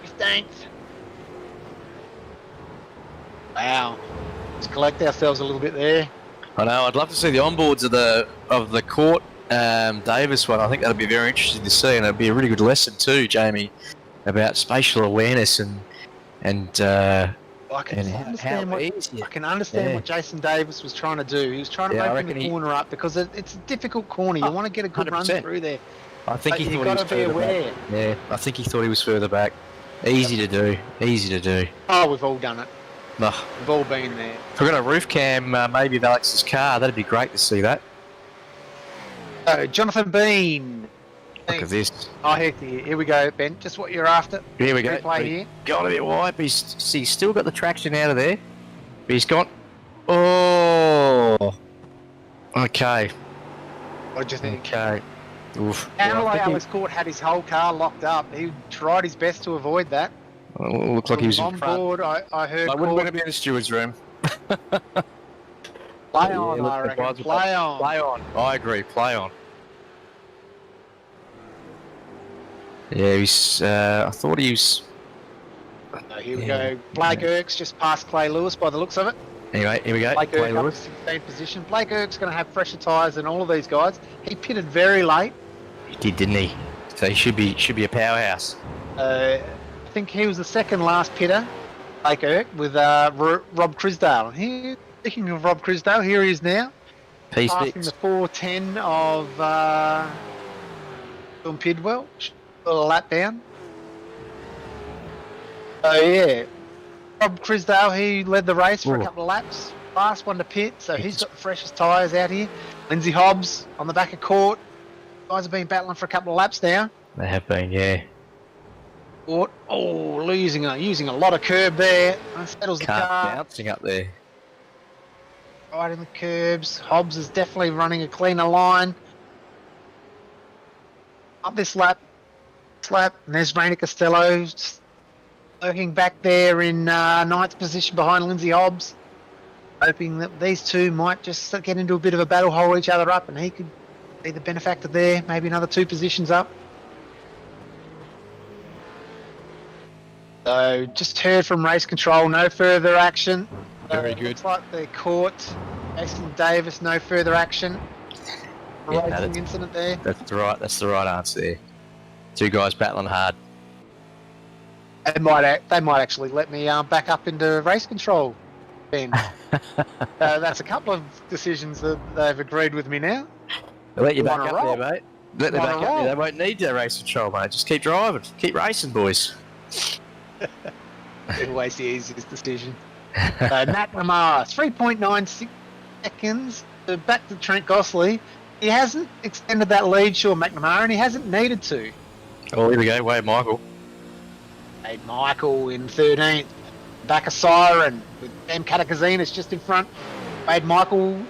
15th. Wow. Let's collect ourselves a little bit there. I know. I'd love to see the onboards of the Court Davis one. I think that'd be very interesting to see, and it'd be a really good lesson too, Jamie, about spatial awareness and I can understand what Jason Davis was trying to do. He was trying to open the corner up because it's a difficult corner. You want to get a good 100%. Run through there. I think he thought he was further back. Yeah, I think he thought he was further back. Easy to do. Easy to do. Oh, we've all done it. No. We've all been there. If we've got a roof cam maybe of Alex's car, that'd be great to see that. So, Jonathan Bean. Look at this. Oh, here we go, Ben. Just what you're after. Here we go. Here. Got a bit wide, but he's still got the traction out of there. But he's got... Oh! Okay. What do you think? Okay. Oof. Alex Court had his whole car locked up. He tried his best to avoid that. Well, it looked like he was on board. I heard. I wouldn't want to be in the steward's room. Play on, I reckon. Play on. Play on. I agree. Play on. Yeah, he's. I thought he was. Here we go. Blake Erks just past Clay Lewis by the looks of it. Anyway, here we go. Blake Erks up to 16th position. Blake Erks going to have fresher tyres than all of these guys. He pitted very late. He did, didn't he? So he should be a powerhouse. I think he was the second last pitter, Blake Erk, with Rob Crisdale. Speaking of Rob Crisdale, here he is now. P6. Passing the 4:10 of John Pidwell. A lap down. So yeah, Rob Crisdale, he led the race for a couple of laps. Last one to pit, so he's got the freshest tyres out here. Lindsay Hobbs on the back of Court. Guys have been battling for a couple of laps now. They have been, yeah. Court, using a lot of curb there. Unsettles the car. Bouncing up there. Right in the curbs. Hobbs is definitely running a cleaner line. Up this lap. And there's Rayner Costello lurking back there in 9th position behind Lindsay Hobbs, hoping that these two might just get into a bit of a battle, hold each other up, and he could be the benefactor there, maybe another 2 positions up. So just heard from race control, no further action. Very good. Looks like the Court, Jason Davis, no further action. Racing incident there. That's the right answer there. 2 guys battling hard. They might actually let me back up into race control, Ben. That's a couple of decisions that they've agreed with me now. They'll let you back up there, mate. Let them back up there. They won't need their race control, mate. Just keep driving. Keep racing, boys. Always the easiest decision. McNamara, 3.96 seconds. Back to Trent Gosling. He hasn't extended that lead, Sean McNamara, and he hasn't needed to. Oh, here we go. Wade Michael. Wade Michael in 13th. Back of Siren with Sam Catakazinas just in front. Wade Michael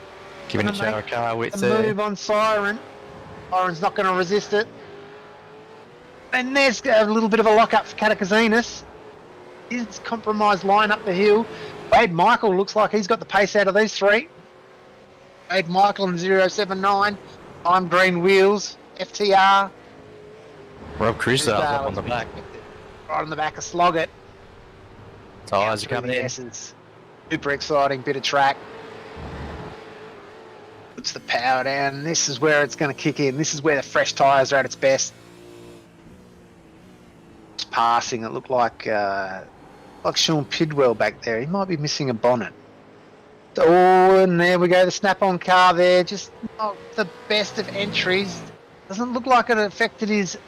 giving each other a car width there. Move on Siren. Siren's not going to resist it. And there's a little bit of a lock-up for Catakazinas. His compromised line up the hill. Wade Michael looks like he's got the pace out of these three. Wade Michael in 079. I'm Green Wheels. FTR. Rob Crisdale's up on the back. Right on the back of Sloggett. Tyres are coming in. Super exciting bit of track. Puts the power down. This is where it's going to kick in. This is where the fresh tyres are at its best. It's passing. It looked like Sean Pidwell back there. He might be missing a bonnet. Oh, and there we go. The snap-on car there. Just not the best of entries. Doesn't look like it affected his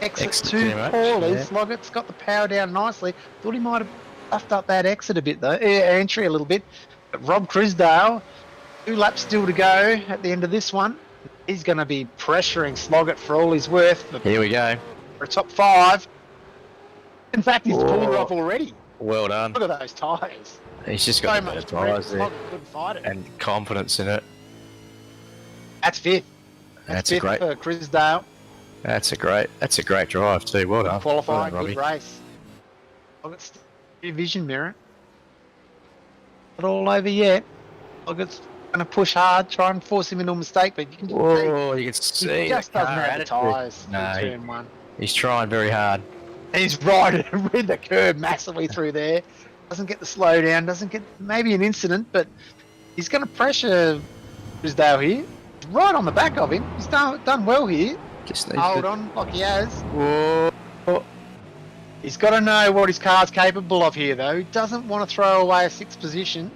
exit too poorly. Yeah. Sloggett's got the power down nicely. Thought he might have buffed up that exit a bit though. Entry a little bit. But Rob Crisdale, 2 laps still to go at the end of this one. He's going to be pressuring Sloggett for all he's worth. Here we go. For a top 5. In fact, he's pulled her off already. Well done. Look at those tyres. He's just got so the tyres there. Couldn't fight it. And confidence in it. That's fifth. That's fifth a great for Crisdale. That's a great drive too. Well done. Qualifying, well done, good race. I've got your vision mirror. Not all over yet. Sloggett's going to push hard, try and force him into a mistake, but you can just see he just doesn't have the tyres. No, turn 1. He's trying very hard. He's riding the curve massively through there. Doesn't get the slowdown. Doesn't get maybe an incident, but he's going to pressure Crisdale here. He's right on the back of him. He's done well here. Just needs Hold to... on, like he has. Whoa. He's got to know what his car's capable of here, though. He doesn't want to throw away a 6th position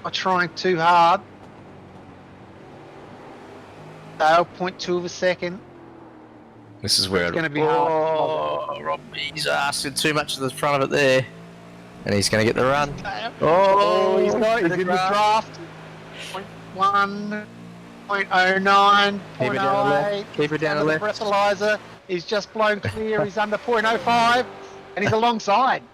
by trying too hard. So, 0.2 of a second. This is where it's going to be hard. Rob, he's asking too much of the front of it there. And he's going to get the run. He's in the draft. 0.1, 0.09, 0.08. Keep it down the left. Breathalyzer. He's just blown clear. He's under 0.05. And he's alongside.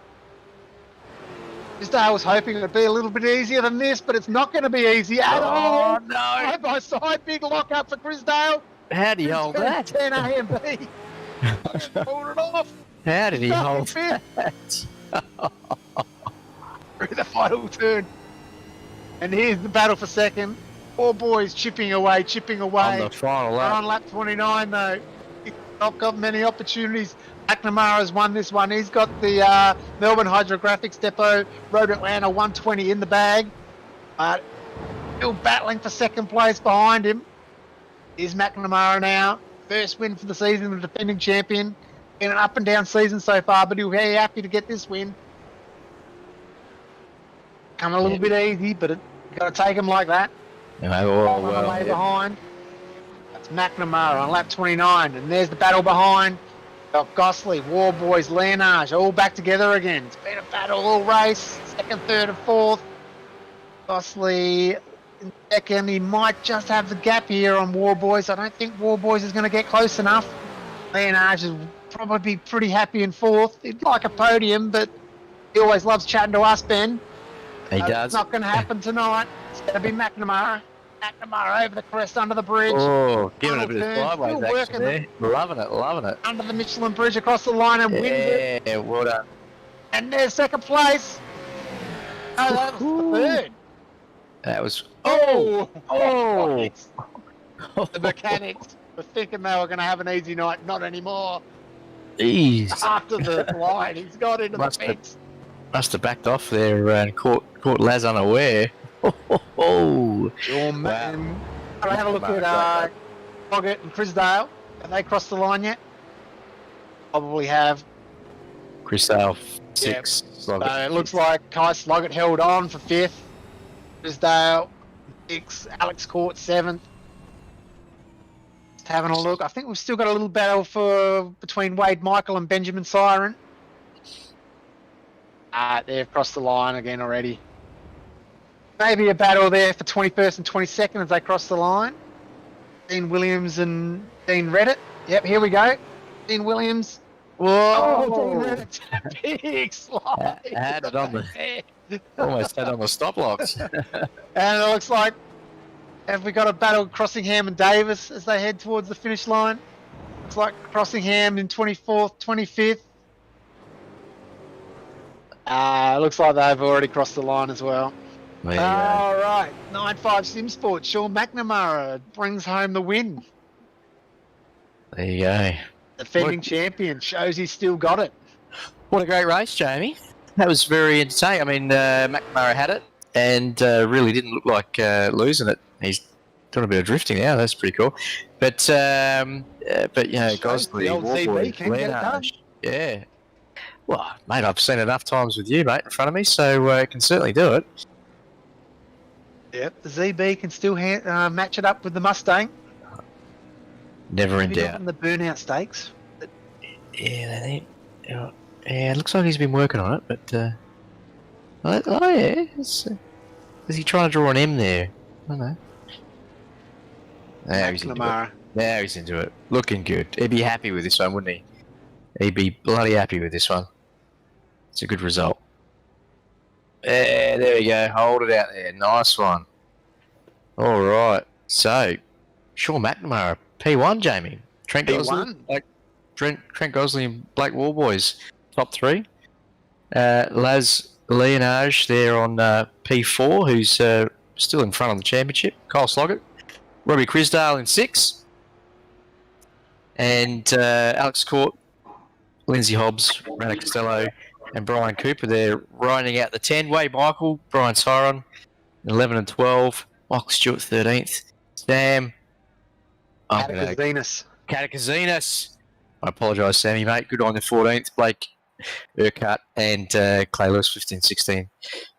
Crisdale was hoping it would be a little bit easier than this, but it's not going to be easy at all. Oh, no. Side by side, big lock up for Crisdale. How do you hold that? 10 AMB. Pulled it off. How did he hold that? Through the final turn. And here's the battle for second. 4 boys chipping away. On the final They're lap. on lap 29 though. He's not got many opportunities. McNamara's won this one. He's got the Melbourne Hydrografix Depot Road Atlanta 120 in the bag. Still battling for second place behind him. Is McNamara now. First win for the season, the defending champion. In an up and down season so far, but he'll be happy to get this win. Come a little bit easy, but you've got to take him like that. Behind. That's McNamara on lap 29, and there's the battle behind. Got Gosling, War Boys, Lanage, all back together again. It's been a battle all race. Second, third, and fourth. Gosling in second. He might just have the gap here on War Boys. I don't think War Boys is going to get close enough. Lanage is probably be pretty happy in fourth. He'd like a podium, but he always loves chatting to us, Ben. He does. It's not going to happen tonight. It's going to be McNamara. McNamara over the crest under the bridge. Oh, giving it a bit of sideways action there. Loving it. Under the Michelin bridge across the line and wins it. Yeah, well done. And there's second place. Oh, that was the third. That was... Oh! The mechanics were thinking they were going to have an easy night. Not anymore. Jeez. After the line, he's got into the fence. Must have backed off there and caught Laz unaware. Your man. I'll have a look at Sloggett and Crisdale. Have they crossed the line yet? Probably have. Crisdale 6. So it looks like Kai Sloggett held on for 5th. Crisdale 6. Alex Court 7th. Just having a look. I think we've still got a little battle between Wade Michael and Benjamin Siren. They've crossed the line again already. Maybe a battle there for 21st and 22nd as they cross the line. Dean Williams and Dean Reddit. Yep, here we go. Dean Williams. Whoa! Dean Reddit. Big slide. Had it on almost had on the stop locks. And it looks like, have we got a battle Crossingham and Davis as they head towards the finish line? Looks like Crossingham in 24th, 25th. Looks like they've already crossed the line as well. There you go. All right, 9-5 Sim Sport. Sean McNamara brings home the win. There you go. Defending champion shows he's still got it. What a great race, Jamie. That was very entertaining. I mean, McNamara had it and really didn't look like losing it. He's doing a bit of drifting now. That's pretty cool. But you know, Gosley, the old ZB can get it done. Yeah. Well, mate, I've seen it enough times with you, mate, in front of me, so I can certainly do it. Yep, the ZB can still match it up with the Mustang. Never in Maybe not doubt. in the burnout stakes. But Yeah, it looks like he's been working on it, but yeah, is he trying to draw an M there? I don't know. Now he's into it. McNamara. Now he's into it. Looking good. He'd be happy with this one, wouldn't he? He'd be bloody happy with this one. It's a good result. There we go. Hold it out there. Nice one. All right. So, Sean McNamara, P1, Jamie. Trent Gosley, Trent Gosley and Blake Warboys, top three. Laz Leonage there on P4, who's still in front of the championship. Kyle Sloggett. Robbie Crisdale in 6. And Alex Court, Lindsay Hobbs, Rana Costello, and Brian Cooper. They're riding out the 10. Wade Michael, Brian Tyron, 11 and 12. Michael Stewart, 13th. Sam. Catakazinas. I apologise, Sammy, mate. Good on the 14th. Blake Urquhart and Clay Lewis, 15, 16.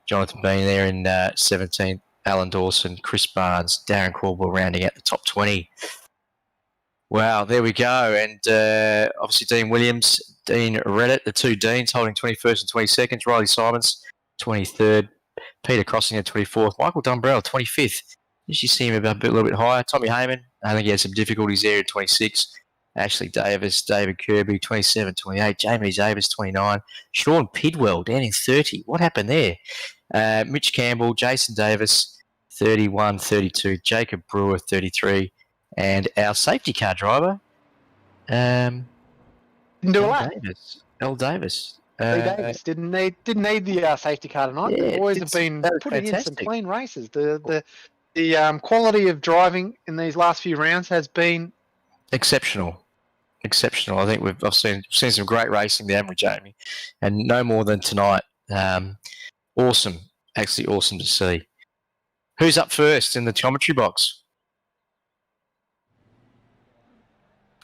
Jonathan Bean there in 17th. Alan Dawson, Chris Barnes, Darren Corbell rounding out the top 20. Wow, there we go. And obviously Dean Williams, Dean Reddit, the two Deans holding 21st and 22nd. Riley Simons, 23rd. Peter Crossing at 24th. Michael Dumbrell, 25th. Did you see him a little bit higher? Tommy Heyman, I think he had some difficulties there at 26. Ashley Davis, David Kirby, 27, 28. Jamie Davis, 29. Sean Pidwell down in 30. What happened there? Mitch Campbell, Jason Davis, 31, 32. Jacob Brewer, 33. And our safety car driver, didn't do a lap. L. Davis. Davis didn't need the safety car tonight. Yeah, The boys have been putting in some clean races. The quality of driving in these last few rounds has been exceptional. I think I've seen some great racing there, haven't we, Jamie? And no more than tonight. Awesome, actually awesome to see. Who's up first in the geometry box?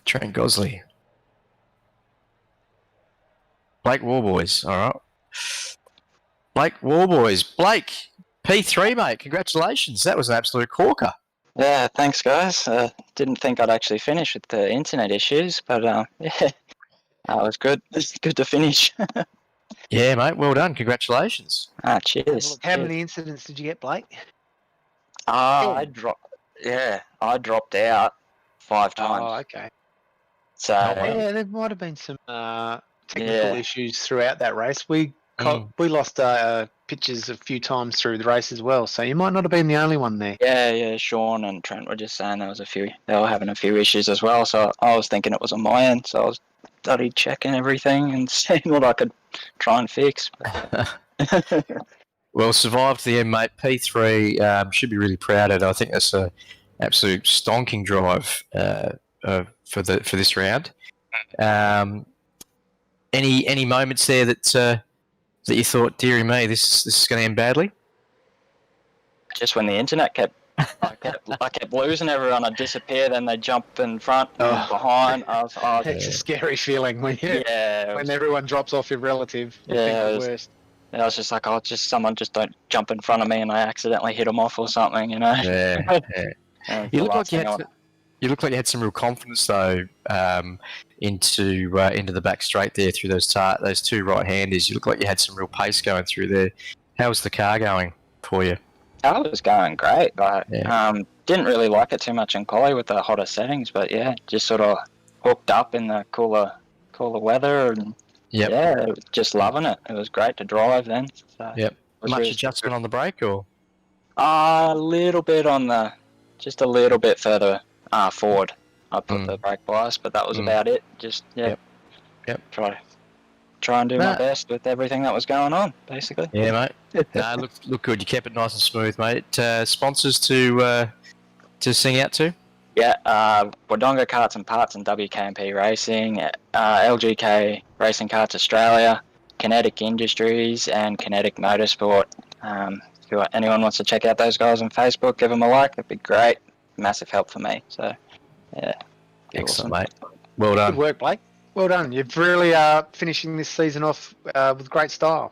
Trent Gosley. Blake Warboys, all right. Blake Warboys. Blake, P3, mate. Congratulations. That was an absolute corker. Yeah, thanks, guys. Didn't think I'd actually finish with the internet issues, but yeah, that was good. It's good to finish. Yeah, mate. Well done. Congratulations. Cheers. How many incidents did you get, Blake? I dropped out 5 times. Oh, okay. So Yeah, there might have been some technical issues throughout that race. We lost pitches a few times through the race as well, so you might not have been the only one there. yeah, Sean and Trent were just saying they were having a few issues as well. So I was thinking it was on my end, so I was study checking everything and seeing what I could try and fix. Well, survived to the end, mate. P3 should be really proud of it. I think that's an absolute stonking drive for this round. Any moments there that you thought, dearie me, this is going to end badly? Just when the internet I kept losing everyone. I'd disappear, then they'd jump in front and behind. It's a scary feeling when everyone drops off your relative. I was just like, someone just don't jump in front of me and I accidentally hit them off or something, you know? Yeah. You look like you had some real confidence though into the back straight there through those two right-handers. You look like you had some real pace going through there. How was the car going for you? I was going great, but didn't really like it too much in quali with the hotter settings, but yeah, just sort of hooked up in the cooler weather and just loving it. It was great to drive then. So Much really adjustment on the brake or? A little bit just a little bit further forward. I put the brake bias, but that was about it. Just try try and do my best with everything that was going on, basically. Yeah, mate. No, look good. You kept it nice and smooth, mate. Sponsors to sing out to? Yeah, Wodonga Karts and Parts and WKMP Racing, LGK Racing Karts Australia, Kinetic Industries, and Kinetic Motorsport. If anyone wants to check out those guys on Facebook, give them a like. That'd be great. Massive help for me. So, yeah. Excellent, awesome. mate. Well done. Good work, Blake. Well done. You've really finishing this season off with great style.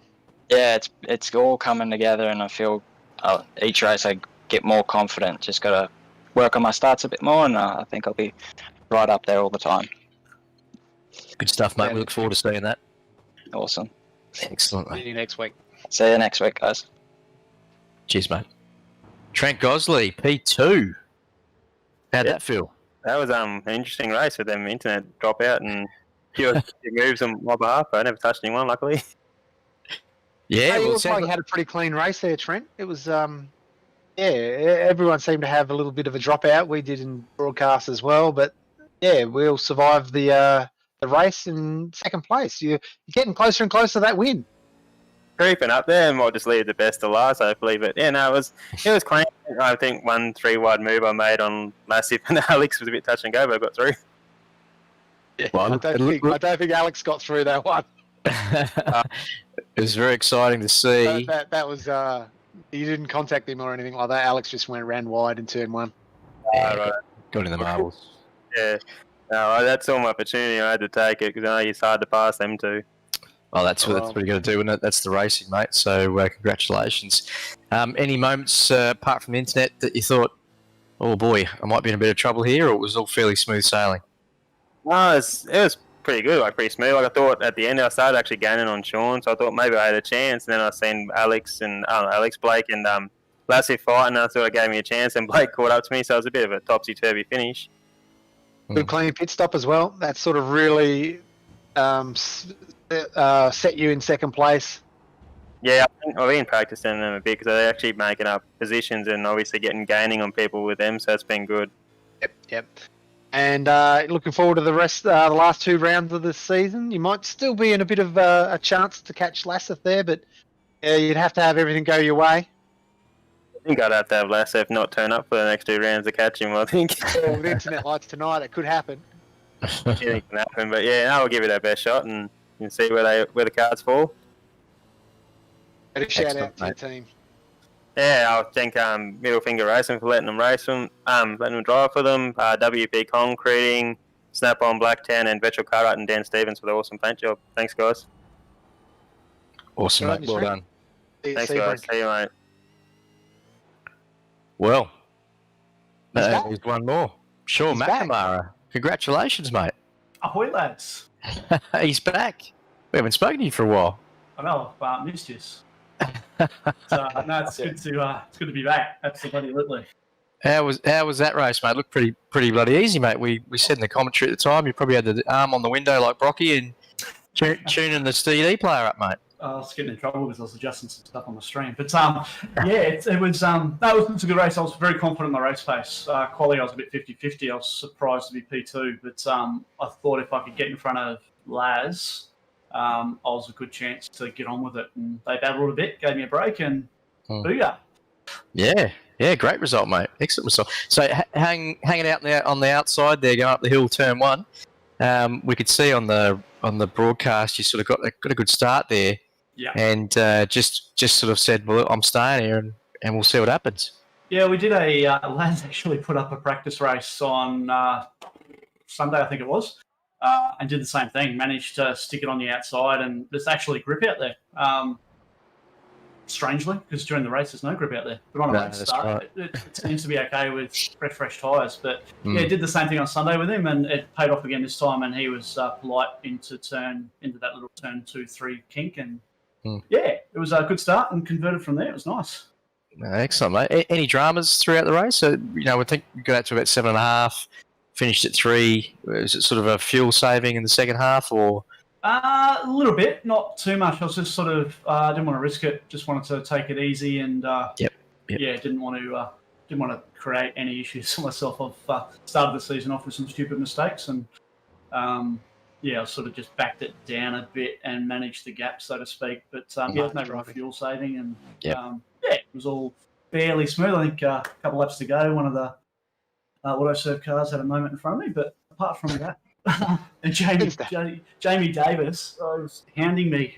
Yeah, it's all coming together, and I feel each race I get more confident. Just got to work on my starts a bit more, and I think I'll be right up there all the time. Good stuff, mate. We look forward to seeing that. Awesome. Excellent, mate. See you next week. See you next week, guys. Cheers, mate. Trent Gosley, P2. How'd that feel? That was an interesting race with them internet drop out and few moves on my behalf. I never touched anyone, luckily. Yeah, It looked like you had a pretty clean race there, Trent. It was, everyone seemed to have a little bit of a dropout. We did in broadcast as well, but yeah, we all survived the race in second place. You're getting closer and closer to that win. Creeping up there, and might just leave the best to last, hopefully. But yeah, no, it was clean. I think 1 3-wide move I made on Massive and Alex was a bit touch and go, but I got through. Yeah, I don't think Alex got through that one. It was very exciting to see. That was you didn't contact him or anything like that. Alex just ran wide in turn 1. Right. Got in the marbles. Yeah, no, that's all my opportunity. I had to take it because I know it's hard to pass them too. Well, that's what you got to do, isn't it? That's the racing, mate. So congratulations. Any moments apart from the internet that you thought, oh boy, I might be in a bit of trouble here, or it was all fairly smooth sailing? No, it was pretty good, pretty smooth. I thought at the end I started actually gaining on Sean, so I thought maybe I had a chance. And then I seen Alex, Blake, and Lassie fight, and I thought it gave me a chance. And Blake caught up to me, so it was a bit of a topsy-turvy finish. Good clean pit stop as well. That sort of really set you in second place. Yeah, I've been practicing them a bit because they're actually making up positions and obviously gaining on people with them, so it's been good. Yep. And looking forward to the last 2 rounds of this season. You might still be in a bit of a chance to catch Lasseth there, but you'd have to have everything go your way. I think I'd have to have Lasseth not turn up for the next 2 rounds to catch him, I think. Well, with internet lights tonight, it could happen. Anything can happen, but yeah, I'll give it our best shot and see where the cards fall. But a shout out to the team. Yeah, I thank Middle Finger Racing for letting them race them, letting them drive for them. WP Concreting, Snap On Blacktown, and Virtual Cartwright and Dan Stevens for the awesome paint job. Thanks, guys. Awesome, mate. Well done. Thanks, guys. See you, mate. Well, there's one more. Sean McNamara. Congratulations, mate. Ahoy, lads. He's back. We haven't spoken to you for a while. I know, I've missed you. So, no, it's good to be back. Absolutely. How was that race, mate? Looked pretty bloody easy, mate. We said in the commentary at the time you probably had the arm on the window like Brocky and tuning the CD player up, mate. I was getting in trouble because I was adjusting some stuff on the stream. But it was a good race. I was very confident in my race pace. Quali, I was a bit 50-50. I was surprised to be P2, but I thought if I could get in front of Laz, I was a good chance to get on with it. And they battled a bit, gave me a break, and booyah. Yeah, great result, mate. Excellent result. So hanging out on the outside there, going up the hill, turn 1. We could see on the broadcast you sort of got a good start there. Yeah. And just sort of said, well, I'm staying here and we'll see what happens. Yeah, we did Laz actually put up a practice race on Sunday, I think it was, and did the same thing. Managed to stick it on the outside, and there's actually grip out there. Strangely, because during the race there's no grip out there. But on a race start, right. it seems to be okay with fresh tyres. But yeah, did the same thing on Sunday with him, and it paid off again this time. And he was polite into that little turn 2-3 kink, and yeah, it was a good start and converted from there. It was nice. Excellent, mate. Any dramas throughout the race? So we think we got out to about 7.5, finished at 3. Was it sort of a fuel saving in the second half, or? A little bit, not too much. I was just sort of didn't want to risk it. Just wanted to take it easy, and yep. Yeah, didn't want to create any issues for myself. I've started the season off with some stupid mistakes, and I sort of just backed it down a bit and managed the gap, so to speak. But there's no real fuel saving, and it was all fairly smooth. I think a couple laps to go, one of the AutoServe cars had a moment in front of me, but apart from that, and Jamie Davis was hounding me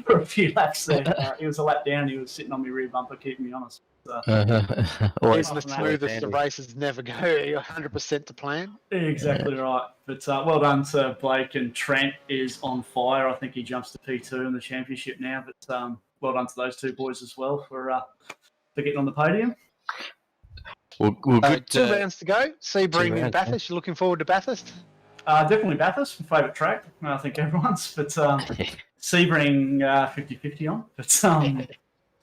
for a few laps there. He was a lap down. He was sitting on my rear bumper, keeping me honest. Isn't the smoothest of races never go 100% to plan? Exactly right. But well done to Blake, and Trent is on fire. I think he jumps to P2 in the championship now. But well done to those two boys as well for getting on the podium. Well, good. 2 rounds to go. Sebring in Bathurst. You're looking forward to Bathurst? Definitely Bathurst, my favourite track. I think everyone's. But Sebring 50-50 on. But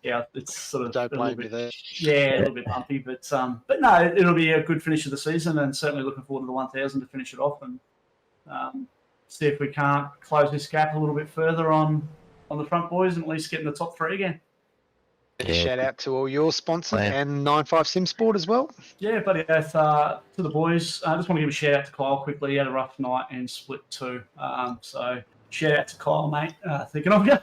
yeah, it's sort of don't blame me there. Yeah, a little bit bumpy, but no, it'll be a good finish of the season, and certainly looking forward to the 1,000 to finish it off, and see if we can't close this gap a little bit further on the front boys, and at least get in the top 3 again. Shout out to all your sponsors and 95 Sim Sport as well. Yeah, buddy. To the boys, I just want to give a shout out to Kyle quickly. He had a rough night and split 2. So shout out to Kyle, mate. Thinking of you.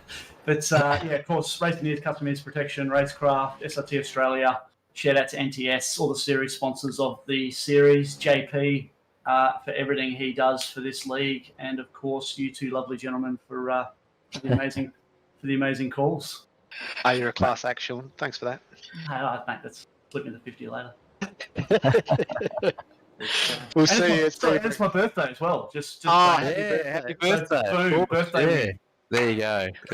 But of course, Race News, Custom Needs Protection, Racecraft, SRT Australia. Shout out to NTS, all the series sponsors of the series. JP for everything he does for this league, and of course, you two lovely gentlemen for the amazing calls. Oh, you're a class act, Sean. Thanks for that. Mate, that's flipping the 50 later. We'll see you. It's my birthday as well. Happy birthday. Boom, birthday. Yeah. There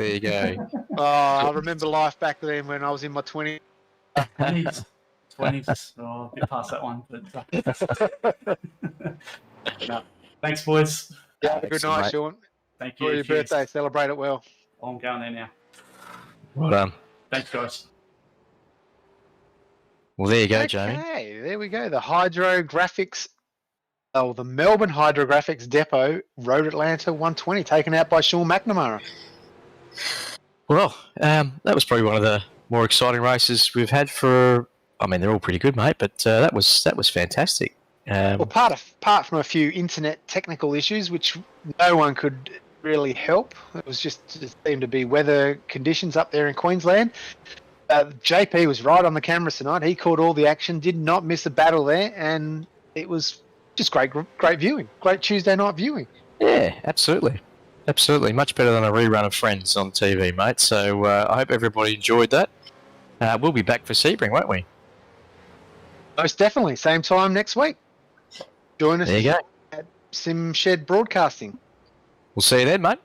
you go. I remember life back then when I was in my 20s. 20s. Oh, a bit past that one. But, no. Thanks, boys. Yeah, good night, mate. Sean. Thank you. Enjoy your birthday. Celebrate it well. I'm going there now. Well done. Thanks, guys. Well, there you go, Jamie. Okay, there we go. The Hydrografix, the Melbourne Hydrografix Depot Road Atlanta 120, taken out by Sean McNamara. Well, that was probably one of the more exciting races we've had for. I mean, they're all pretty good, mate, but that was fantastic. Well, apart from a few internet technical issues, which no one could really help, it seemed to be weather conditions up there in Queensland. JP was right on the camera tonight. He caught all the action, did not miss a battle there, and it was just great viewing, great Tuesday night viewing. Yeah, absolutely. Much better than a rerun of Friends on TV, mate. So I hope everybody enjoyed that. We'll be back for Sebring, won't we? Most definitely. Same time next week. Join us there you go. at Sim Shed Broadcasting. We'll see you then, mate.